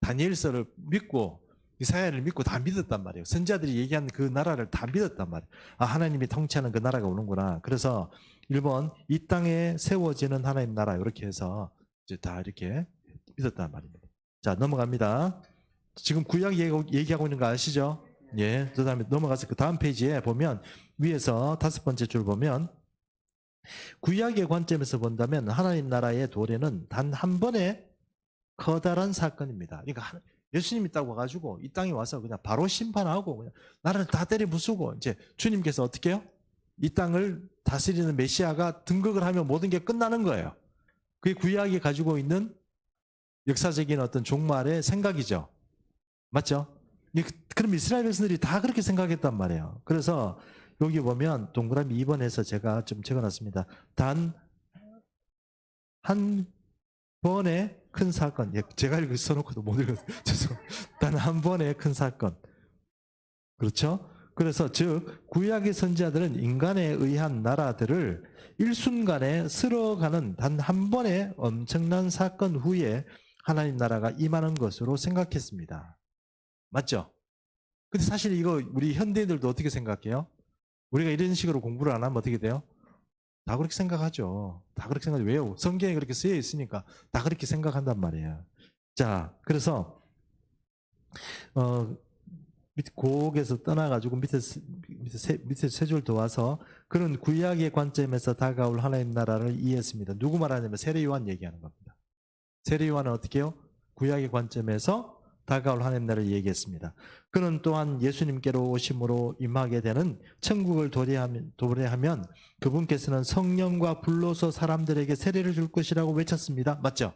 다니엘서를 믿고 이사야를 믿고 다 믿었단 말이에요. 선지자들이 얘기한 그 나라를 다 믿었단 말이에요. 아, 하나님이 통치하는 그 나라가 오는구나. 그래서 1번 이 땅에 세워지는 하나님 나라 이렇게 해서 이제 다 이렇게 믿었단 말입니다. 자, 넘어갑니다. 지금 구약 얘기하고 있는 거 아시죠? 예. 그다음에 넘어가서 그 다음 페이지에 보면 위에서 5번째 줄 보면 구약의 관점에서 본다면 하나님 나라의 도래는 단 한 번의 커다란 사건입니다. 그러니까 예수님 있다고 와가지고 이 땅에 와서 그냥 바로 심판하고 그냥 나라를 다 때려 부수고 이제 주님께서 어떻게 해요? 이 땅을 다스리는 메시아가 등극을 하면 모든 게 끝나는 거예요. 그게 구약이 가지고 있는 역사적인 어떤 종말의 생각이죠. 맞죠? 그럼 이스라엘 백성들이 다 그렇게 생각했단 말이에요. 그래서 여기 보면 동그라미 2번에서 제가 좀 적어놨습니다. 단 한 번의 큰 사건. 제가 써놓고도 못 읽었어요. 죄송합니다. 단 한 번의 큰 사건. 그렇죠? 그래서 즉 구약의 선지자들은 인간에 의한 나라들을 일순간에 쓸어가는 단 한 번의 엄청난 사건 후에 하나님 나라가 임하는 것으로 생각했습니다. 맞죠? 근데 사실 이거 우리 현대인들도 어떻게 생각해요? 우리가 이런 식으로 공부를 안 하면 어떻게 돼요? 다 그렇게 생각하죠. 다 그렇게 생각하죠. 왜요? 성경에 그렇게 쓰여 있으니까 다 그렇게 생각한단 말이에요. 자, 그래서 곡에서 떠나가지고 밑에 세 줄 더 와서 그런 구약의 관점에서 다가올 하나님 나라를 이해했습니다. 누구 말하냐면 세례 요한 얘기하는 겁니다. 세례 요한은 어떻게 해요? 구약의 관점에서 다가올 하나님 나라를 얘기했습니다. 그는 또한 예수님께로 오심으로 임하게 되는 천국을 도래하면 그분께서는 성령과 불로서 사람들에게 세례를 줄 것이라고 외쳤습니다. 맞죠?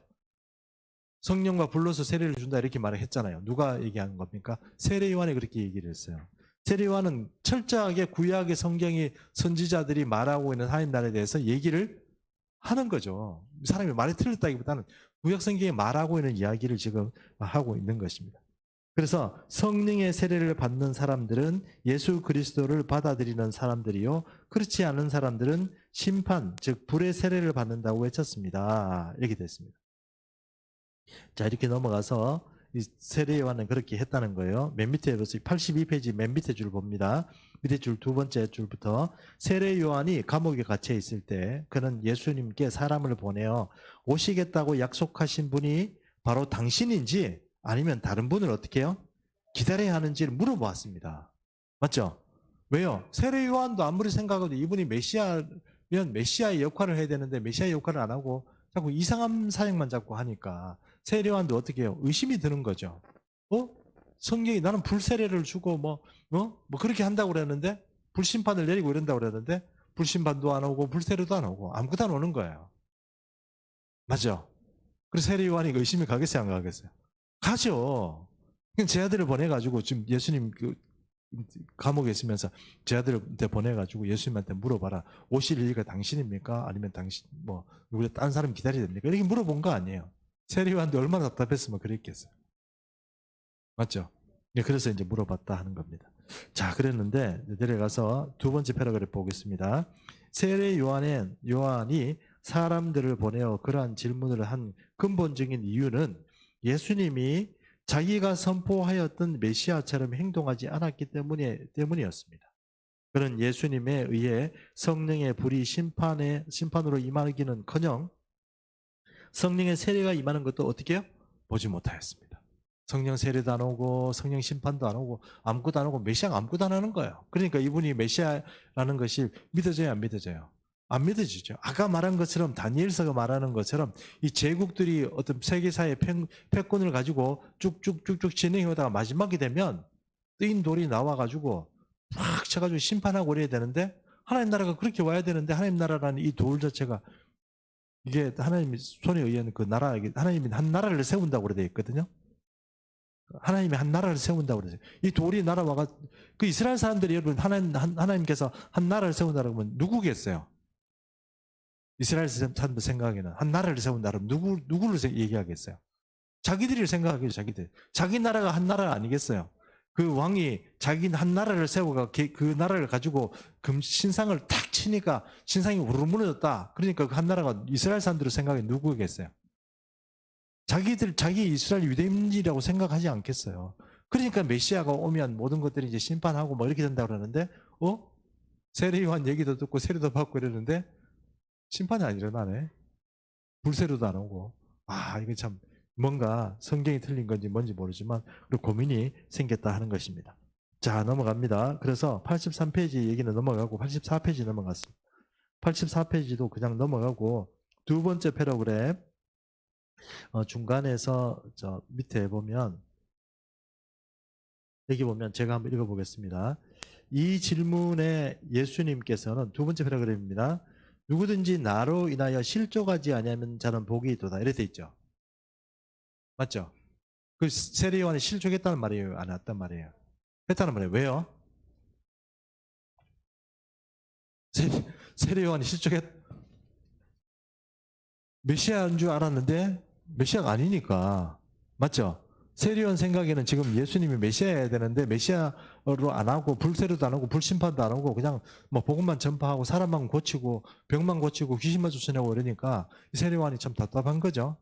성령과 불로서 세례를 준다 이렇게 말을 했잖아요. 누가 얘기하는 겁니까? 세례 요한이 그렇게 얘기를 했어요. 세례 요한은 철저하게 구약의 성경이 선지자들이 말하고 있는 하나님 나라에 대해서 얘기를 하는 거죠. 사람이 말이 틀렸다기보다는 구약 성경이 말하고 있는 이야기를 지금 하고 있는 것입니다. 그래서 성령의 세례를 받는 사람들은 예수 그리스도를 받아들이는 사람들이요, 그렇지 않은 사람들은 심판, 즉 불의 세례를 받는다고 외쳤습니다. 이렇게 됐습니다. 자, 이렇게 넘어가서 이 세례 요한은 그렇게 했다는 거예요. 맨 밑에 보세요. 82페이지 맨 밑에 줄 봅니다. 밑에 줄 두 번째 줄부터 세례 요한이 감옥에 갇혀 있을 때 그는 예수님께 사람을 보내어 오시겠다고 약속하신 분이 바로 당신인지 아니면 다른 분을 어떻게 해요? 기다려야 하는지를 물어보았습니다. 맞죠? 왜요? 세례 요한도 아무리 생각해도 이분이 메시아면 메시아의 역할을 해야 되는데 메시아의 역할을 안 하고 자꾸 이상한 사역만 자꾸 하니까 세례요한도 어떻게 해요? 의심이 드는 거죠. 성경이 나는 불세례를 주고 뭐 그렇게 한다고 그랬는데 불심판을 내리고 이런다고 그랬는데 불심판도 안 오고 불세례도 안 오고 아무것도 안 오는 거예요. 맞죠? 그래서 세례요한이 의심이 가겠어요, 안 가겠어요? 가죠. 제 아들을 보내가지고 지금 예수님 그 감옥에 있으면서 제 아들한테 보내가지고 예수님한테 물어봐라. 오실 일가 당신입니까? 아니면 당신 뭐 누구 딴 사람 기다려야 됩니까? 이렇게 물어본 거 아니에요. 세례요한도 얼마나 답답했으면 그랬겠어요. 맞죠? 네, 그래서 이제 물어봤다 하는 겁니다. 자, 그랬는데 내려가서 두 번째 패러그래프 보겠습니다. 세례 요한이 사람들을 보내어 그러한 질문을 한 근본적인 이유는 예수님이 자기가 선포하였던 메시아처럼 행동하지 않았기 때문이었습니다. 그는 예수님에 의해 성령의 불이 심판으로 임하기는커녕 성령의 세례가 임하는 것도 어떻게 해요? 보지 못하였습니다. 성령 세례도 안 오고 성령 심판도 안 오고 아무것도 안 오고 메시아가 아무것도 안 하는 거예요. 그러니까 이분이 메시아라는 것이 믿어져요, 안 믿어져요? 안 믿어지죠. 아까 말한 것처럼 다니엘서가 말하는 것처럼 이 제국들이 어떤 세계사의 패권을 가지고 쭉쭉쭉쭉 진행해 오다가 마지막이 되면 뜨인 돌이 나와가지고 팍 쳐가지고 심판하고 그래야 되는데 하나님 나라가 그렇게 와야 되는데 하나님 나라라는 이 돌 자체가 이게 하나님의 손에 의한 그 나라, 하나님이 한 나라를 세운다고 그래 되어 있거든요. 하나님이 한 나라를 세운다고 그러죠. 이 돌이 날아와가 그 이스라엘 사람들이 여러분 하나님께서 한 나라를 세운다고 하면 누구겠어요? 이스라엘 사람들 생각에는 한 나라를 세운다 그러면 누구를 얘기하겠어요? 자기들이 생각하겠죠, 자기들. 자기 나라가 한 나라 아니겠어요? 그 왕이 자기 한 나라를 세워가 그 나라를 가지고 신상을 탁 치니까 신상이 우르르 무너졌다. 그러니까 그 한 나라가 이스라엘 사람들의 생각에 누구겠어요? 자기 이스라엘 유대인이라고 생각하지 않겠어요. 그러니까 메시아가 오면 모든 것들이 이제 심판하고 뭐 이렇게 된다 그러는데, 세례 요한 얘기도 듣고 세례도 받고 이러는데 심판이 안 일어나네. 불세례도 안 오고. 이게 참 뭔가 성경이 틀린 건지 뭔지 모르지만 고민이 생겼다 하는 것입니다. 자, 넘어갑니다. 그래서 83페이지 얘기는 넘어가고 84페이지 넘어갔습니다. 84페이지도 그냥 넘어가고 두 번째 패러그래프 중간에서 저 밑에 보면 여기 보면 제가 한번 읽어보겠습니다. 이 질문에 예수님께서는 두 번째 패러그래프입니다. 누구든지 나로 인하여 실족하지 아니하면 자는 복이 있도다. 이렇게 돼 있죠. 맞죠? 그 세례 요한이 실족했다는 말이에요? 안 했단 말이에요? 했다는 말이에요. 왜요? 세례 요한이 메시아인 줄 알았는데 메시아가 아니니까. 맞죠? 세례요한 생각에는 지금 예수님이 메시아여야 되는데 메시아로 안 하고 불세례도 안 하고 불심판도 안 하고 그냥 뭐 복음만 전파하고 사람만 고치고 병만 고치고 귀신만 쫓아내고 이러니까 세례요한이 참 답답한 거죠.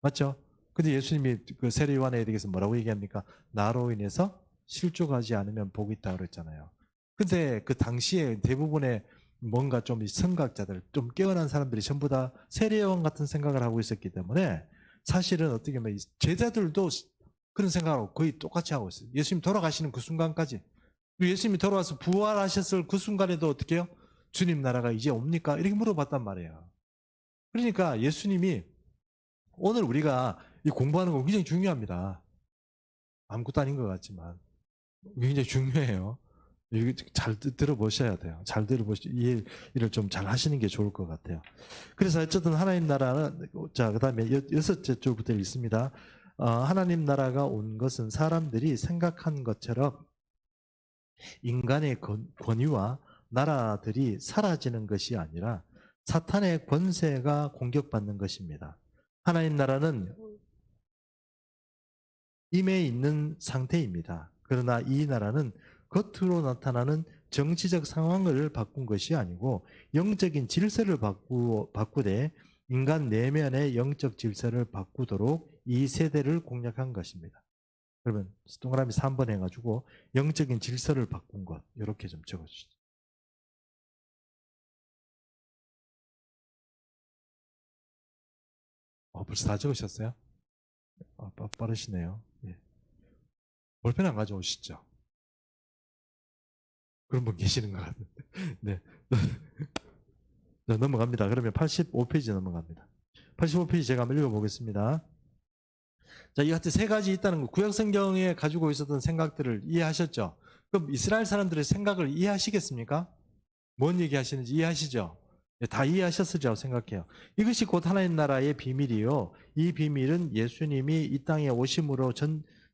맞죠? 근데 예수님이 그 세례요한에 대해서 뭐라고 얘기합니까? 나로 인해서 실족하지 않으면 복이 있다고 그랬잖아요. 근데 그 당시에 대부분의 뭔가 좀 선각자들, 좀 깨어난 사람들이 전부 다 세례요한 같은 생각을 하고 있었기 때문에 사실은 어떻게 보면 제자들도 그런 생각을 거의 똑같이 하고 있어요. 예수님 돌아가시는 그 순간까지. 예수님이 돌아와서 부활하셨을 그 순간에도 어떻게 해요? 주님 나라가 이제 옵니까? 이렇게 물어봤단 말이에요. 그러니까 예수님이 오늘 우리가 이 공부하는 거 굉장히 중요합니다. 아무것도 아닌 것 같지만 굉장히 중요해요. 이거 잘 들어보셔야 돼요. 잘 들어보시 이해를 좀 잘 하시는 게 좋을 것 같아요. 그래서 어쨌든 하나님 나라는 자 그다음에 여섯째 줄부터 있습니다. 하나님 나라가 온 것은 사람들이 생각한 것처럼 인간의 권위와 나라들이 사라지는 것이 아니라 사탄의 권세가 공격받는 것입니다. 하나님 나라는 임해 있는 상태입니다. 그러나 이 나라는 겉으로 나타나는 정치적 상황을 바꾼 것이 아니고 영적인 질서를 바꾸되 인간 내면의 영적 질서를 바꾸도록 이 세대를 공략한 것입니다. 그러면 동그라미 3번 해가지고 영적인 질서를 바꾼 것 이렇게 좀 적어주시죠. 벌써 다 적으셨어요? 빠르시네요. 예. 볼펜 안 가져오시죠? 그런 분 계시는 것 같은데. 네. 네, 넘어갑니다. 그러면 85페이지 넘어갑니다. 85페이지 제가 한번 읽어보겠습니다. 자, 이 같은 세 가지 있다는 거, 구약 성경에 가지고 있었던 생각들을 이해하셨죠? 그럼 이스라엘 사람들의 생각을 이해하시겠습니까? 뭔 얘기하시는지 이해하시죠? 네, 다 이해하셨으리라고 생각해요. 이것이 곧 하나님 나라의 비밀이요. 이 비밀은 예수님이 이 땅에 오심으로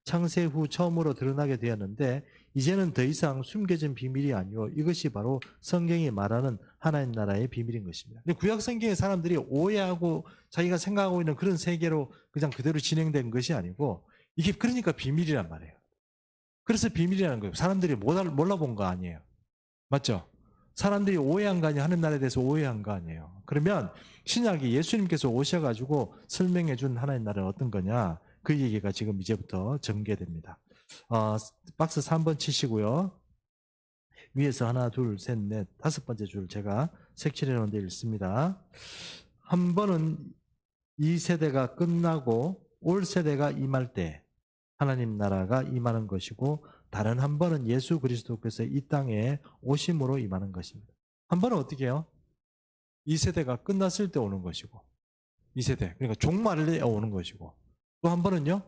창세 후 처음으로 드러나게 되었는데 이제는 더 이상 숨겨진 비밀이 아니요. 이것이 바로 성경이 말하는 하나님 나라의 비밀인 것입니다. 근데 구약 성경의 사람들이 오해하고 자기가 생각하고 있는 그런 세계로 그냥 그대로 진행된 것이 아니고 이게 그러니까 비밀이란 말이에요. 그래서 비밀이라는 거예요. 사람들이 몰라본 거 아니에요. 맞죠? 사람들이 오해한 거 아니에요. 하나님 나라에 대해서 오해한 거 아니에요. 그러면 신약이 예수님께서 오셔가지고 설명해 준 하나님 나라는 어떤 거냐? 그 얘기가 지금 이제부터 전개됩니다. 박스 3번 치시고요. 위에서 하나, 둘, 셋, 넷, 다섯 번째 줄 제가 색칠해 놓은 데 있습니다. 한 번은 이 세대가 끝나고 올 세대가 임할 때 하나님 나라가 임하는 것이고 다른 한 번은 예수 그리스도께서 이 땅에 오심으로 임하는 것입니다. 한 번은 어떻게 해요? 이 세대가 끝났을 때 오는 것이고 이 세대, 그러니까 종말에 오는 것이고 또 한 번은요?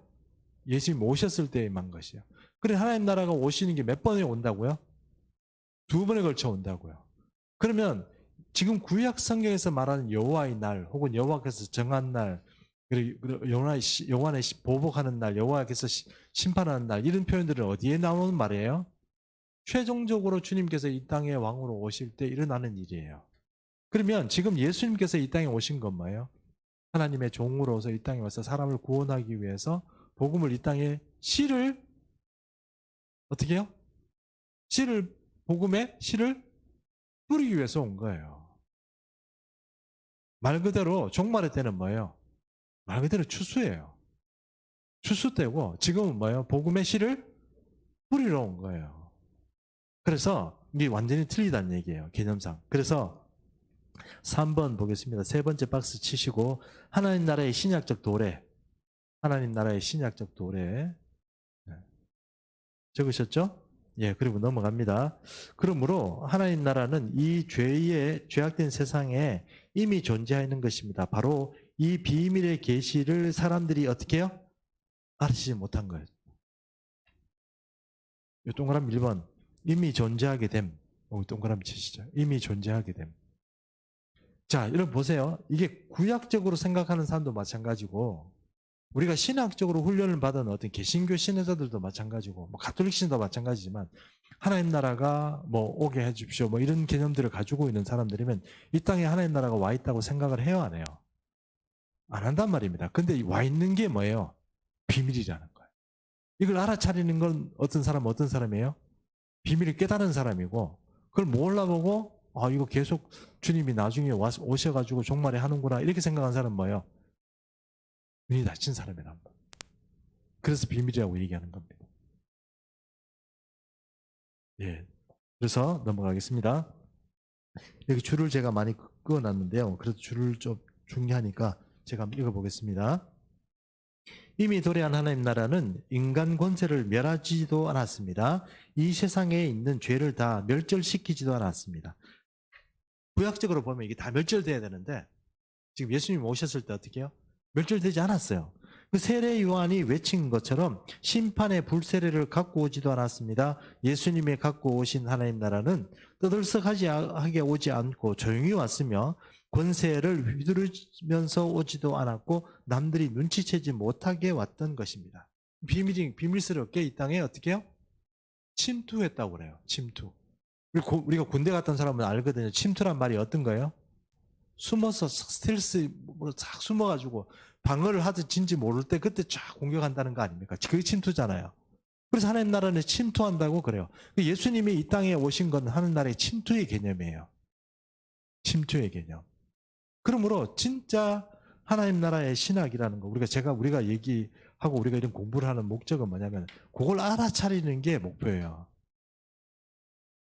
예수님 오셨을 때 임한 것이요. 그래 하나님 나라가 오시는 게 몇 번에 온다고요? 두 번에 걸쳐 온다고요. 그러면 지금 구약 성경에서 말하는 여호와의 날 혹은 여호와께서 정한 날 그리고 여호와의 보복하는 날, 여호와께서 심판하는 날 이런 표현들은 어디에 나오는 말이에요? 최종적으로 주님께서 이 땅에 왕으로 오실 때 일어나는 일이에요. 그러면 지금 예수님께서 이 땅에 오신 건 뭐예요? 하나님의 종으로서 이 땅에 와서 사람을 구원하기 위해서 복음을 이 땅에 씨를 어떻게 해요? 복음의 씨를 뿌리기 위해서 온 거예요. 말 그대로 종말의 때는 뭐예요? 말 그대로 추수예요. 추수 때고 지금은 뭐예요? 복음의 씨를 뿌리러 온 거예요. 그래서 이게 완전히 틀리다는 얘기예요. 개념상. 그래서 3번 보겠습니다. 세 번째 박스 치시고 하나님 나라의 신약적 도래. 하나님 나라의 신약적 도래. 적으셨죠? 예, 그리고 넘어갑니다. 그러므로 하나님 나라는 이 죄악된 세상에 이미 존재하는 것입니다. 바로 이 비밀의 계시를 사람들이 어떻게 해요? 알지 못한 거예요. 이 동그라미 1번. 이미 존재하게 됨. 동그라미 치시죠. 이미 존재하게 됨. 자, 여러분 보세요. 이게 구약적으로 생각하는 사람도 마찬가지고 우리가 신학적으로 훈련을 받은 어떤 개신교 신학자들도 마찬가지고 뭐 가톨릭 신도 마찬가지지만 하나님 나라가 뭐 오게 해주십시오 뭐 이런 개념들을 가지고 있는 사람들이면 이 땅에 하나님 나라가 와 있다고 생각을 해요, 안 해요? 안 한단 말입니다. 근데 와 있는 게 뭐예요? 비밀이라는 거예요. 이걸 알아차리는 건 어떤 사람이에요? 비밀을 깨달은 사람이고 그걸 몰라보고 이거 계속 주님이 나중에 오셔가지고 종말에 하는구나 이렇게 생각한 사람은 뭐예요? 눈이 닫힌 사람이란 말이에요. 그래서 비밀이라고 얘기하는 겁니다. 예. 그래서 넘어가겠습니다. 여기 줄을 제가 많이 그어놨는데요. 그래도 줄을 좀 중요하니까 제가 한번 읽어보겠습니다. 이미 도래한 하나님 나라는 인간 권세를 멸하지도 않았습니다. 이 세상에 있는 죄를 다 멸절시키지도 않았습니다. 구약적으로 보면 이게 다 멸절돼야 되는데 지금 예수님 오셨을 때 어떻게 해요? 멸절되지 않았어요. 그 세례 요한이 외친 것처럼 심판의 불세례를 갖고 오지도 않았습니다. 예수님이 갖고 오신 하나님 나라는 떠들썩하게 오지 않고 조용히 왔으며 권세를 휘두르면서 오지도 않았고 남들이 눈치채지 못하게 왔던 것입니다. 비밀스럽게 이 땅에 어떻게 해요? 침투했다고 그래요. 침투. 우리가 군대 갔던 사람은 알거든요. 침투란 말이 어떤 거예요? 숨어서 스텔스로 싹 숨어가지고 방어를 하든지 모를 때 그때 쫙 공격한다는 거 아닙니까? 그게 침투잖아요. 그래서 하나님 나라는 침투한다고 그래요. 예수님이 이 땅에 오신 건 하나님 나라의 침투의 개념이에요. 침투의 개념. 그러므로 진짜 하나님 나라의 신학이라는 거 우리가 얘기하고 우리가 이런 공부를 하는 목적은 뭐냐면 그걸 알아차리는 게 목표예요.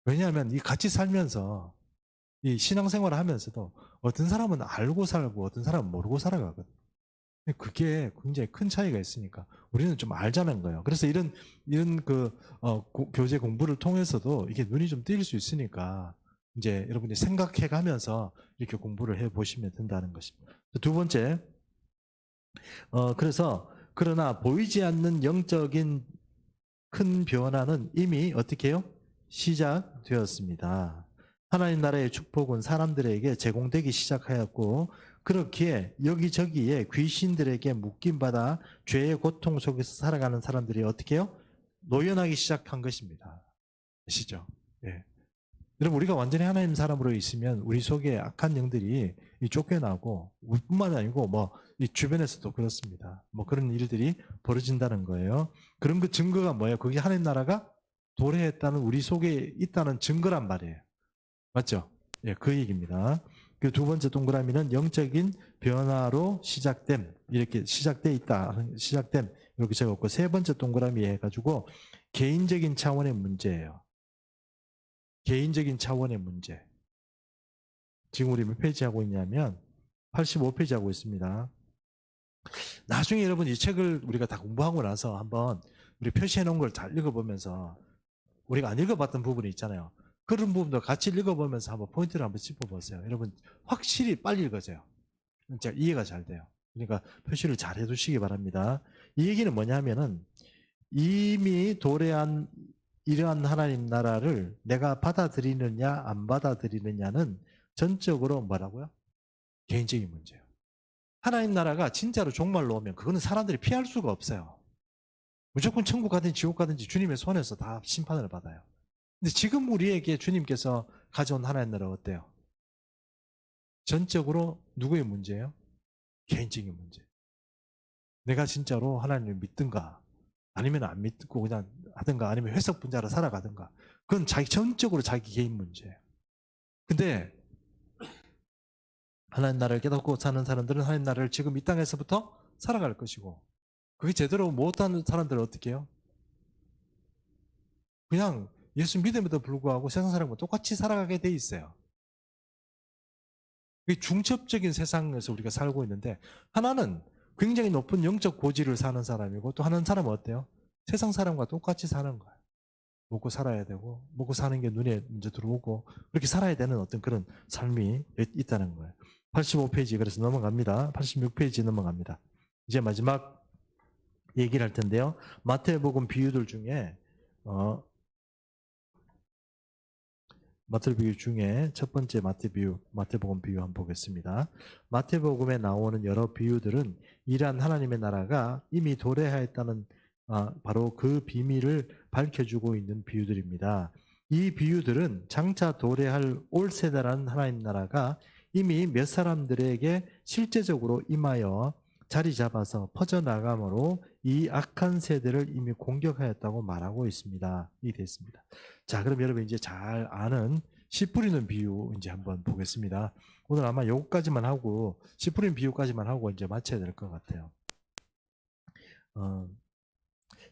왜냐하면 이 같이 살면서 이 신앙생활을 하면서도 어떤 사람은 알고 살고 어떤 사람은 모르고 살아가거든요. 그게 굉장히 큰 차이가 있으니까 우리는 좀 알자는 거예요. 그래서 이런 교재 공부를 통해서도 이게 눈이 좀 뜨일 수 있으니까 이제 여러분이 생각해 가면서 이렇게 공부를 해 보시면 된다는 것입니다. 두 번째, 그래서 그러나 보이지 않는 영적인 큰 변화는 이미 어떻게 해요? 시작되었습니다. 하나님 나라의 축복은 사람들에게 제공되기 시작하였고 그렇기에 여기저기에 귀신들에게 묶임받아 죄의 고통 속에서 살아가는 사람들이 어떻게 해요? 노연하기 시작한 것입니다. 아시죠? 예. 여러분 우리가 완전히 하나님 사람으로 있으면 우리 속에 악한 영들이 쫓겨나고 우리뿐만 아니고 뭐 이 주변에서도 그렇습니다. 뭐 그런 일들이 벌어진다는 거예요. 그런 그 증거가 뭐예요? 그게 하나님 나라가 도래했다는 우리 속에 있다는 증거란 말이에요. 맞죠? 예, 그 얘기입니다. 그 두 번째 동그라미는 영적인 변화로 시작됨 이렇게 시작돼 있다. 시작됨 이렇게 적었고 세 번째 동그라미 해가지고 개인적인 차원의 문제예요. 개인적인 차원의 문제. 지금 우리 몇 페이지 하고 있냐면 85페이지 하고 있습니다. 나중에 여러분 이 책을 우리가 다 공부하고 나서 한번 우리 표시해 놓은 걸 잘 읽어보면서 우리가 안 읽어봤던 부분이 있잖아요. 그런 부분도 같이 읽어보면서 한번 포인트를 한번 짚어보세요. 여러분 확실히 빨리 읽어져요. 진짜 이해가 잘 돼요. 그러니까 표시를 잘 해두시기 바랍니다. 이 얘기는 뭐냐면은 이미 도래한 이러한 하나님 나라를 내가 받아들이느냐 안 받아들이느냐는 전적으로 뭐라고요? 개인적인 문제예요. 하나님 나라가 진짜로 종말로 오면 그거는 사람들이 피할 수가 없어요. 무조건 천국 가든지 지옥 가든지 주님의 손에서 다 심판을 받아요. 근데 지금 우리에게 주님께서 가져온 하나님 나라 어때요? 전적으로 누구의 문제예요? 개인적인 문제. 내가 진짜로 하나님을 믿든가 아니면 안 믿고 그냥 하든가 아니면 회석 분자로 살아가든가 그건 자기 전적으로 자기 개인 문제예요. 근데 하나님 나라를 깨닫고 사는 사람들은 하나님 나라를 지금 이 땅에서부터 살아갈 것이고 그게 제대로 못하는 사람들은 어떻게 해요? 그냥 예수 믿음에도 불구하고 세상 사람과 똑같이 살아가게 돼 있어요. 그게 중첩적인 세상에서 우리가 살고 있는데 하나는 굉장히 높은 영적 고지를 사는 사람이고 또 하나는 사람은 어때요? 세상 사람과 똑같이 사는 거예요. 먹고 살아야 되고 먹고 사는 게 눈에 먼저 들어오고 그렇게 살아야 되는 어떤 그런 삶이 있다는 거예요. 85페이지 그래서 넘어갑니다. 86페이지 넘어갑니다. 이제 마지막 얘기를 할 텐데요. 마태복음 비유들 중에 마태복음 비유 중에 첫 번째 마태복음 비유 한번 보겠습니다. 마태복음에 나오는 여러 비유들은 이러한 하나님의 나라가 이미 도래하였다는 바로 그 비밀을 밝혀주고 있는 비유들입니다. 이 비유들은 장차 도래할 올 세대라는 하나님 나라가 이미 몇 사람들에게 실제적으로 임하여 자리 잡아서 퍼져나감으로 이 악한 세대를 이미 공격하였다고 말하고 있습니다. 이 됐습니다. 자, 그럼 여러분 이제 잘 아는 씨 뿌리는 비유 이제 한번 보겠습니다. 오늘 아마 요거까지만 하고 씨 뿌리는 비유까지만 하고 이제 마쳐야 될 것 같아요.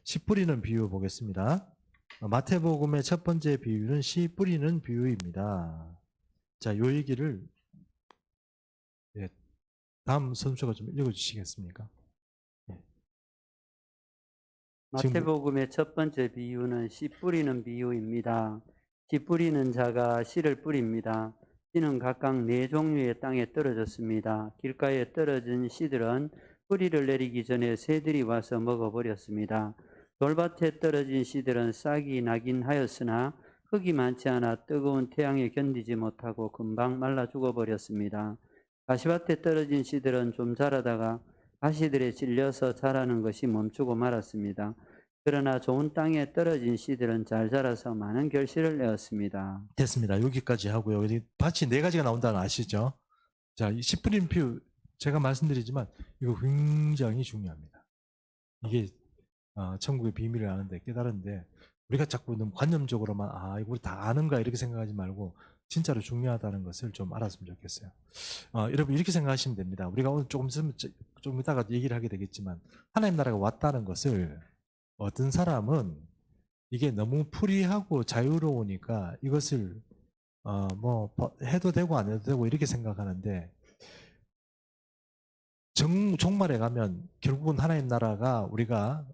씨 뿌리는 비유 보겠습니다. 마태복음의 첫 번째 비유는 씨 뿌리는 비유입니다. 자, 요 얘기를 다음 선수가 좀 읽어주시겠습니까? 마태복음의 첫 번째 비유는 씨 뿌리는 비유입니다. 씨 뿌리는 자가 씨를 뿌립니다. 씨는 각각 네 종류의 땅에 떨어졌습니다. 길가에 떨어진 씨들은 뿌리를 내리기 전에 새들이 와서 먹어버렸습니다. 돌밭에 떨어진 씨들은 싹이 나긴 하였으나 흙이 많지 않아 뜨거운 태양에 견디지 못하고 금방 말라 죽어버렸습니다. 가시밭에 떨어진 씨들은 좀 자라다가 가시들에 찔려서 자라는 것이 멈추고 말았습니다. 그러나 좋은 땅에 떨어진 씨들은 잘 자라서 많은 결실을 내었습니다. 됐습니다. 여기까지 하고요. 밭이 네 가지가 나온다는 거 아시죠? 자, 이 씨 뿌리는 비유 제가 말씀드리지만 이거 굉장히 중요합니다. 이게 천국의 비밀을 아는데 깨달은데 우리가 자꾸 너무 관념적으로만 이거 우리 다 아는가 이렇게 생각하지 말고 진짜로 중요하다는 것을 좀 알았으면 좋겠어요. 여러분 이렇게 생각하시면 됩니다. 우리가 오늘 좀 이따가 얘기를 하게 되겠지만 하나님 나라가 왔다는 것을 어떤 사람은 이게 너무 프리하고 자유로우니까 이것을 뭐 해도 되고 안 해도 되고 이렇게 생각하는데 종말에 가면 결국은 하나님 나라가 우리가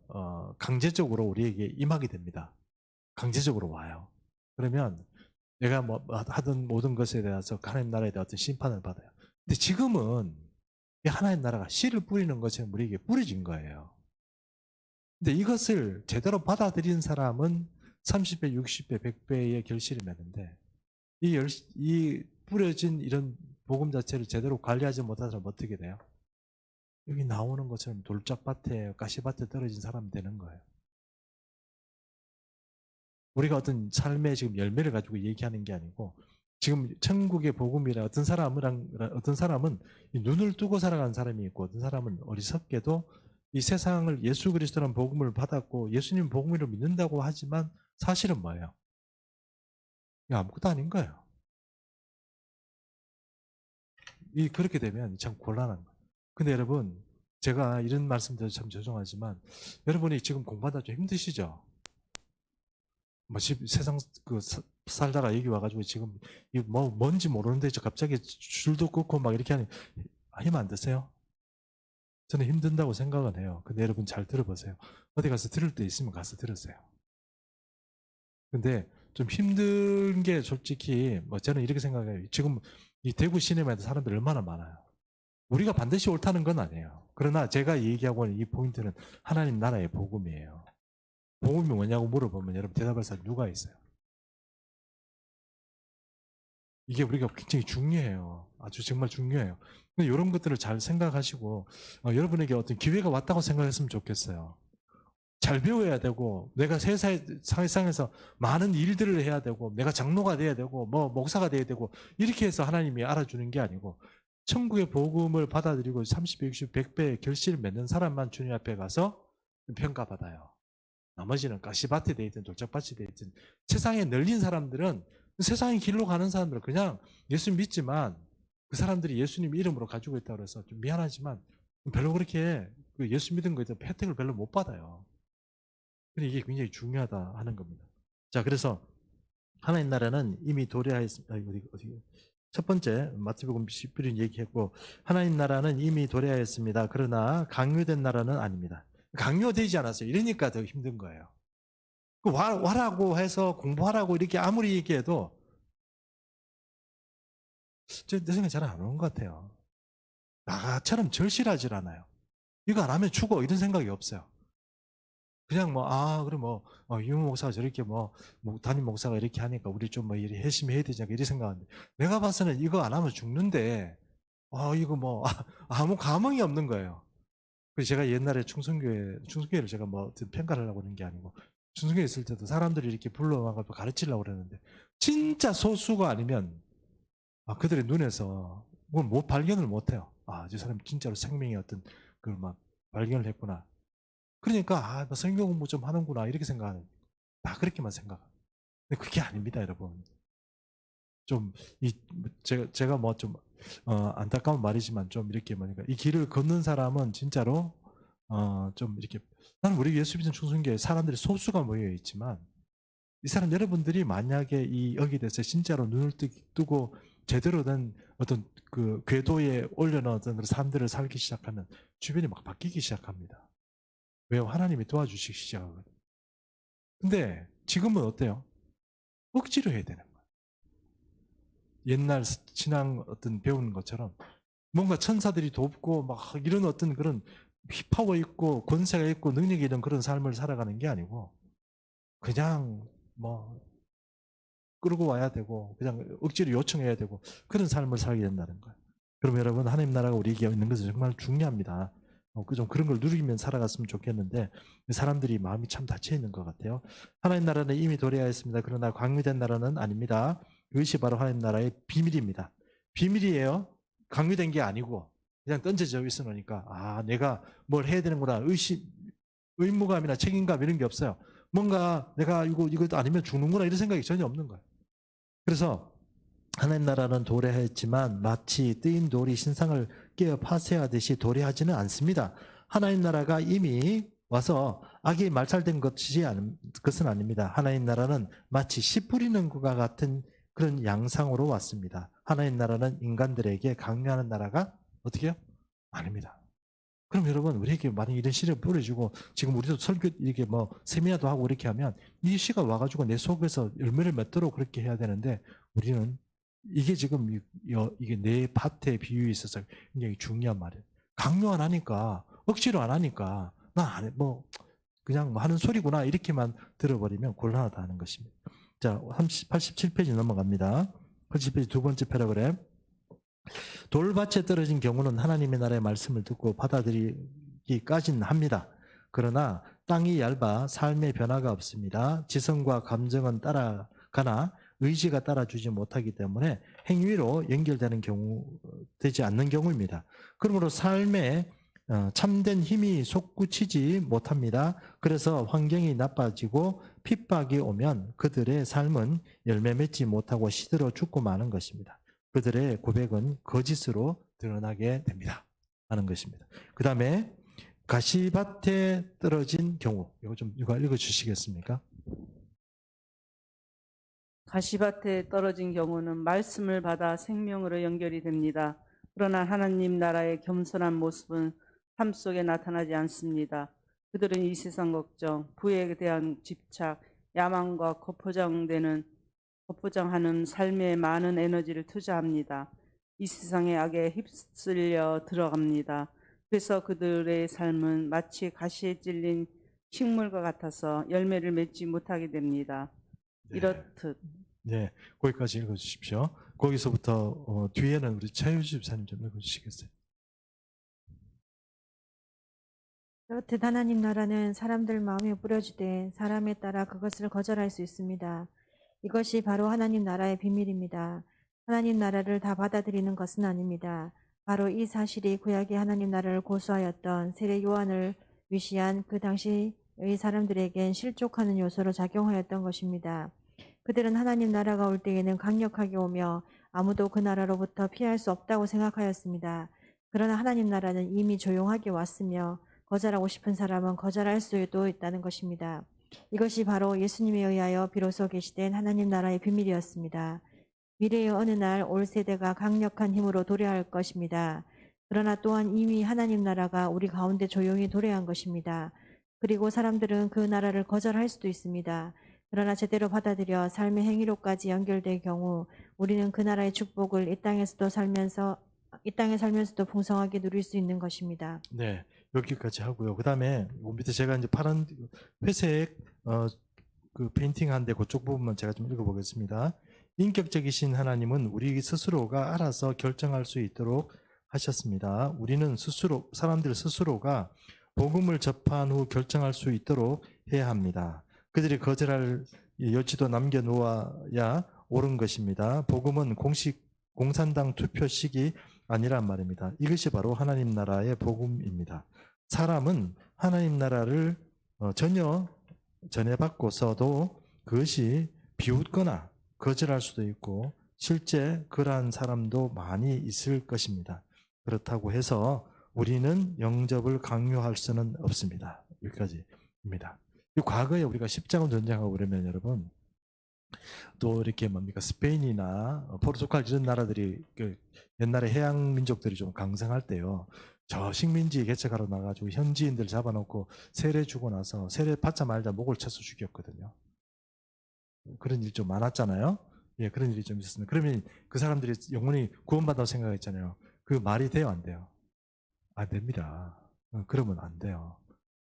강제적으로 우리에게 임하게 됩니다. 강제적으로 와요. 그러면 내가 뭐 하던 모든 것에 대해서 하나님 나라에 대한 어떤 심판을 받아요. 근데 지금은 이 하나님 나라가 씨를 뿌리는 것처럼 우리에게 뿌려진 거예요. 근데 이것을 제대로 받아들인 사람은 30배, 60배, 100배의 결실이 맺는데 이 뿌려진 이런 복음 자체를 제대로 관리하지 못한 사람은 어떻게 돼요? 여기 나오는 것처럼 돌짝밭에 가시밭에 떨어진 사람이 되는 거예요. 우리가 어떤 삶의 지금 열매를 가지고 얘기하는 게 아니고 지금 천국의 복음이라 어떤 사람은 이 눈을 뜨고 살아가는 사람이 있고 어떤 사람은 어리석게도 이 세상을 예수 그리스도라는 복음을 받았고 예수님 복음으로 믿는다고 하지만 사실은 뭐예요? 이게 아무것도 아닌 거예요. 그렇게 되면 참 곤란한 거예요. 근데 여러분, 제가 이런 말씀드려서 참 죄송하지만 여러분이 지금 공부하다 좀 힘드시죠? 뭐 세상 살다가 여기 와가지고 지금 뭐 뭔지 모르는데 갑자기 줄도 끊고 막 이렇게 하니 힘 안 드세요? 저는 힘든다고 생각은 해요. 근데 여러분 잘 들어보세요. 어디 가서 들을 때 있으면 가서 들으세요. 근데 좀 힘든 게 솔직히 뭐 저는 이렇게 생각해요. 지금 이 대구 시내마다 사람들 얼마나 많아요. 우리가 반드시 옳다는 건 아니에요. 그러나 제가 얘기하고 있는 이 포인트는 하나님 나라의 복음이에요. 복음이 뭐냐고 물어보면 여러분 대답할 사람 누가 있어요? 이게 우리가 굉장히 중요해요. 아주 정말 중요해요. 근데 이런 것들을 잘 생각하시고 여러분에게 어떤 기회가 왔다고 생각했으면 좋겠어요. 잘 배워야 되고 내가 세상에서 많은 일들을 해야 되고 내가 장로가 돼야 되고 뭐 목사가 돼야 되고 이렇게 해서 하나님이 알아주는 게 아니고 천국의 복음을 받아들이고 30배, 60, 100배의 결실을 맺는 사람만 주님 앞에 가서 평가받아요. 나머지는 가시밭에 돼 있든 돌짝밭이 돼 있든 세상에 널린 사람들은 세상의 길로 가는 사람들은 그냥 예수 믿지만 그 사람들이 예수님 이름으로 가지고 있다고 해서 좀 미안하지만 별로 그렇게 예수 믿은 거에 대한 혜택을 별로 못 받아요. 근데 이게 굉장히 중요하다 하는 겁니다. 자, 그래서 하나님 나라는 이미 도래하였습니다. 첫 번째 마태복음 10절은 얘기했고 하나님 나라는 이미 도래하였습니다. 그러나 강요된 나라는 아닙니다. 강요되지 않았어요. 이러니까 더 힘든 거예요. 와라고 해서 공부하라고 이렇게 아무리 얘기해도 내 생각에 잘 안 오는 것 같아요. 나처럼 절실하질 않아요. 이거 안 하면 죽어 이런 생각이 없어요. 그냥 그럼 유모 목사가 저렇게 담임 목사가 이렇게 하니까 우리 좀 이렇게 열심히 해야 되지 않을까 이렇게 생각하는데 내가 봐서는 이거 안 하면 죽는데 이거 아무 감흥이 없는 거예요. 그래서 제가 옛날에 충성교회를 제가 평가를 하려고 하는 게 아니고 충성교회 있을 때도 사람들이 이렇게 불러와가지고 가르치려고 그러는데 진짜 소수가 아니면 그들의 눈에서 뭘 발견을 못해요. 저 사람 진짜로 생명의 어떤 발견을 했구나. 그러니까 성경 공부 좀 하는구나 이렇게 생각하는 다 그렇게만 생각합니다. 근데 그게 아닙니다, 여러분. 좀 제가 좀 안타까운 말이지만 좀 이렇게 이 길을 걷는 사람은 진짜로 좀 이렇게 나는 우리 예수 믿는 충성교회 사람들이 소수가 모여 있지만 이 사람 여러분들이 만약에 여기에 대해서 진짜로 눈을 뜨고 제대로 된 어떤 그 궤도에 올려놓은 어떤 사람들을 살기 시작하면 주변이 막 바뀌기 시작합니다. 왜요? 하나님이 도와주시기 시작하거든요. 근데 지금은 어때요? 억지로 해야 되는 거예요. 옛날 신앙 어떤 배우는 것처럼 뭔가 천사들이 돕고 이런 어떤 그런 파워 있고 권세가 있고 능력이 있는 그런 삶을 살아가는 게 아니고 그냥 끌고 와야 되고 그냥 억지로 요청해야 되고 그런 삶을 살게 된다는 거예요. 그럼 여러분 하나님 나라가 우리에게 있는 것은 정말 중요합니다. 좀 그런 걸 누리면 살아갔으면 좋겠는데 사람들이 마음이 참 닫혀 있는 것 같아요. 하나님 나라는 이미 도래하였습니다. 그러나 강요된 나라는 아닙니다. 이것이 바로 하나님 나라의 비밀입니다. 비밀이에요. 강요된 게 아니고 그냥 던져져 있으니까 내가 뭘 해야 되는구나 의무감이나 책임감 이런 게 없어요. 뭔가 내가 이거 아니면 죽는구나 이런 생각이 전혀 없는 거예요. 그래서 하나님 나라는 도래했지만 마치 뜨인 돌이 신상을 깨어 파쇄하듯이 도래하지는 않습니다. 하나님 나라가 이미 와서 악이 말살된 것은 아닙니다. 하나님 나라는 마치 씨 뿌리는 것과 같은 그런 양상으로 왔습니다. 하나님 나라는 인간들에게 강요하는 나라가 어떻게 해요? 아닙니다. 그럼 여러분 우리에게 만약 이런 씨를 뿌려주고 지금 우리도 설교 이렇게 세미나도 하고 이렇게 하면 이 씨가 와가지고 내 속에서 열매를 맺도록 그렇게 해야 되는데 우리는 이게 지금 이게 내 밭의 비유에 있어서 굉장히 중요한 말이에요. 강요 안 하니까 억지로 안 하니까 나 안 해 그냥 뭐 하는 소리구나 이렇게만 들어버리면 곤란하다는 것입니다. 자, 87페이지 넘어갑니다. 87페이지 두 번째 패러그램. 돌밭에 떨어진 경우는 하나님의 나라의 말씀을 듣고 받아들이기까지는 합니다. 그러나 땅이 얇아 삶의 변화가 없습니다. 지성과 감정은 따라가나 의지가 따라주지 못하기 때문에 행위로 연결되는 경우, 되지 않는 경우입니다. 그러므로 삶에 참된 힘이 솟구치지 못합니다. 그래서 환경이 나빠지고 핍박이 오면 그들의 삶은 열매 맺지 못하고 시들어 죽고 마는 것입니다. 그들의 고백은 거짓으로 드러나게 됩니다. 하는 것입니다. 그 다음에 가시밭에 떨어진 경우, 이거 좀 누가 읽어주시겠습니까? 가시밭에 떨어진 경우는 말씀을 받아 생명으로 연결이 됩니다. 그러나 하나님 나라의 겸손한 모습은 삶 속에 나타나지 않습니다. 그들은 이 세상 걱정, 부에 대한 집착, 야망과 겉포장하는 삶에 많은 에너지를 투자합니다. 이 세상의 악에 휩쓸려 들어갑니다. 그래서 그들의 삶은 마치 가시에 찔린 식물과 같아서 열매를 맺지 못하게 됩니다. 이렇듯 네, 거기까지 읽어주십시오. 거기서부터 뒤에는 우리 차유주 집사님 좀 읽어주시겠어요? 그렇듯 하나님 나라는 사람들 마음에 뿌려지되 사람에 따라 그것을 거절할 수 있습니다. 이것이 바로 하나님 나라의 비밀입니다. 하나님 나라를 다 받아들이는 것은 아닙니다. 바로 이 사실이 구약의 하나님 나라를 고수하였던 세례 요한을 위시한 그 당시의 사람들에겐 실족하는 요소로 작용하였던 것입니다. 그들은 하나님 나라가 올 때에는 강력하게 오며 아무도 그 나라로부터 피할 수 없다고 생각하였습니다. 그러나 하나님 나라는 이미 조용하게 왔으며 거절하고 싶은 사람은 거절할 수도 있다는 것입니다. 이것이 바로 예수님에 의하여 비로소 계시된 하나님 나라의 비밀이었습니다. 미래의 어느 날 올 세대가 강력한 힘으로 도래할 것입니다. 그러나 또한 이미 하나님 나라가 우리 가운데 조용히 도래한 것입니다. 그리고 사람들은 그 나라를 거절할 수도 있습니다. 그러나 제대로 받아들여 삶의 행위로까지 연결될 경우 우리는 그 나라의 축복을 이 땅에 살면서도 풍성하게 누릴 수 있는 것입니다. 네, 여기까지 하고요. 그 다음에 밑에 제가 이제 파란 회색 그 페인팅한데 그쪽 부분만 제가 좀 읽어보겠습니다. 인격적이신 하나님은 우리 스스로가 알아서 결정할 수 있도록 하셨습니다. 우리는 사람들 스스로가 복음을 접한 후 결정할 수 있도록 해야 합니다. 그들이 거절할 여지도 남겨놓아야 옳은 것입니다. 복음은 공산당 투표식이 아니란 말입니다. 이것이 바로 하나님 나라의 복음입니다. 사람은 하나님 나라를 전혀 전해받고서도 그것이 비웃거나 거절할 수도 있고 실제 그러한 사람도 많이 있을 것입니다. 그렇다고 해서 우리는 영접을 강요할 수는 없습니다. 여기까지입니다. 과거에 우리가 십자군 전쟁하고 그러면 여러분 또 이렇게 뭡니까 스페인이나 포르투갈 이런 나라들이 옛날에 해양 민족들이 좀 강성할 때요. 저 식민지 개척하러 나가지고 현지인들 잡아놓고 세례 주고 나서 세례 받자 말자 목을 쳐서 죽였거든요. 그런 일이 좀 많았잖아요. 예, 그런 일이 좀 있었습니다. 그러면 그 사람들이 영원히 구원받다고 생각했잖아요. 그 말이 돼요, 안 돼요? 안 됩니다. 그러면 안 돼요.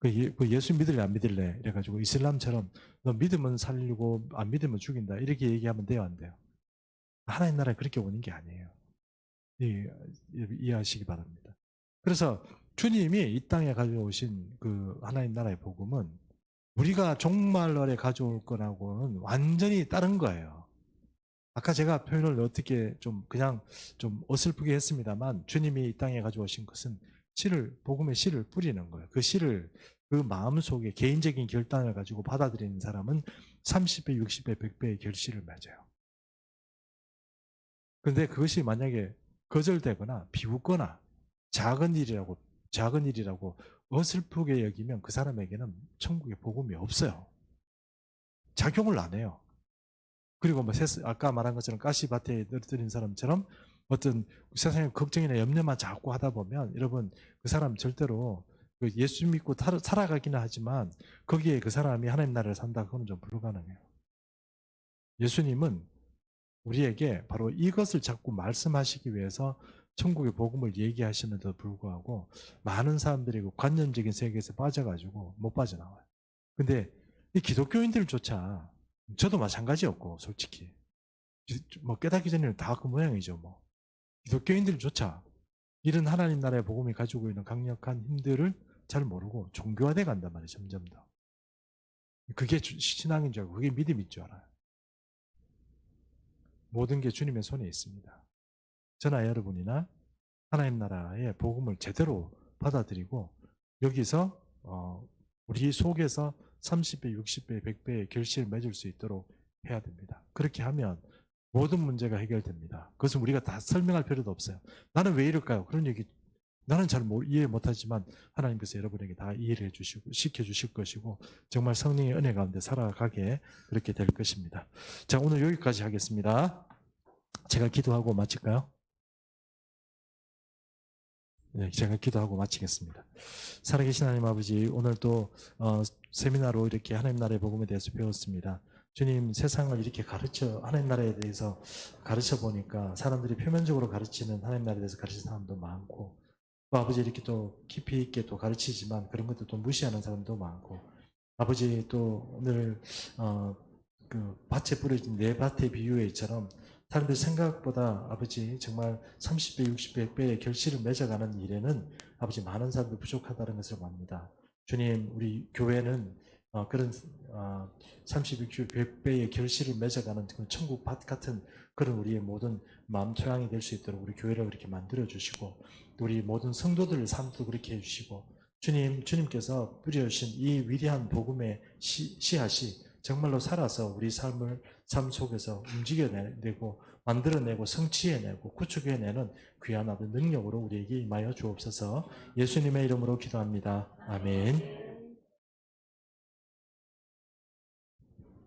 예수 믿을래 안 믿을래 이래가지고 이슬람처럼 너 믿으면 살리고 안 믿으면 죽인다 이렇게 얘기하면 돼요, 안 돼요? 하나님 나라에 그렇게 오는 게 아니에요. 이해하시기 바랍니다. 그래서 주님이 이 땅에 가져오신 그 하나님 나라의 복음은 우리가 종말날에 가져올 거라고는 완전히 다른 거예요. 아까 제가 표현을 어떻게 그냥 좀 어설프게 했습니다만 주님이 이 땅에 가져오신 것은 복음의 씨를 뿌리는 거예요. 그 씨를 그 마음속에 개인적인 결단을 가지고 받아들이는 사람은 30배, 60배, 100배의 결실을 맺어요. 그런데 그것이 만약에 거절되거나 비웃거나 작은 일이라고 어설프게 여기면 그 사람에게는 천국의 복음이 없어요. 작용을 안 해요. 그리고 아까 말한 것처럼 가시밭에 떨어뜨린 사람처럼 어떤 세상의 걱정이나 염려만 자꾸 하다 보면 여러분 그 사람 절대로 예수 믿고 살아가기는 하지만 거기에 그 사람이 하나님 나라를 산다 그건 좀 불가능해요. 예수님은 우리에게 바로 이것을 자꾸 말씀하시기 위해서 천국의 복음을 얘기하시는데도 불구하고 많은 사람들이 관념적인 세계에서 빠져가지고 못 빠져나와요. 근데 이 기독교인들조차 저도 마찬가지였고 솔직히 뭐 깨닫기 전에는 다 그 모양이죠. 뭐 기독교인들조차 이런 하나님 나라의 복음이 가지고 있는 강력한 힘들을 잘 모르고 종교화돼 간단 말이에요. 점점 더. 그게 신앙인 줄 알고 그게 믿음인 줄 알아요. 모든 게 주님의 손에 있습니다. 저나 여러분이나 하나님 나라의 복음을 제대로 받아들이고 여기서 우리 속에서 30배, 60배, 100배의 결실을 맺을 수 있도록 해야 됩니다. 그렇게 하면 모든 문제가 해결됩니다. 그것은 우리가 다 설명할 필요도 없어요. 나는 왜 이럴까요? 그런 얘기 나는 잘 이해 못하지만 하나님께서 여러분에게 다 이해를 해주시고 시켜주실 것이고 정말 성령의 은혜 가운데 살아가게 그렇게 될 것입니다. 자, 오늘 여기까지 하겠습니다. 제가 기도하고 마칠까요? 네, 제가 기도하고 마치겠습니다. 살아계신 하나님 아버지, 오늘 또 세미나로 이렇게 하나님 나라의 복음에 대해서 배웠습니다. 주님, 세상을 이렇게 하나님 나라에 대해서 가르쳐 보니까 사람들이 표면적으로 가르치는 하나님 나라에 대해서 가르치는 사람도 많고, 또 아버지 이렇게 또 깊이 있게 또 가르치지만 그런 것도 또 무시하는 사람도 많고, 아버지 또 오늘 그 밭에 뿌려진 내 밭의 비유회처럼 사람들 생각보다 아버지 정말 30배, 60배, 100배의 결실을 맺어가는 일에는 아버지 많은 사람들 부족하다는 것을 압니다. 주님, 우리 교회는 그런 30, 60, 100배의 결실을 맺어가는 천국 밭 같은 그런 우리의 모든 마음 토양이 될 수 있도록 우리 교회를 그렇게 만들어 주시고 또 우리 모든 성도들의 삶도 그렇게 해주시고 주님께서 뿌려주신 이 위대한 복음의 씨앗이 정말로 살아서 우리 삶 속에서 움직여내고 만들어내고 성취해내고 구축해내는 귀한 아버지 능력으로 우리에게 임하여 주옵소서. 예수님의 이름으로 기도합니다. 아멘.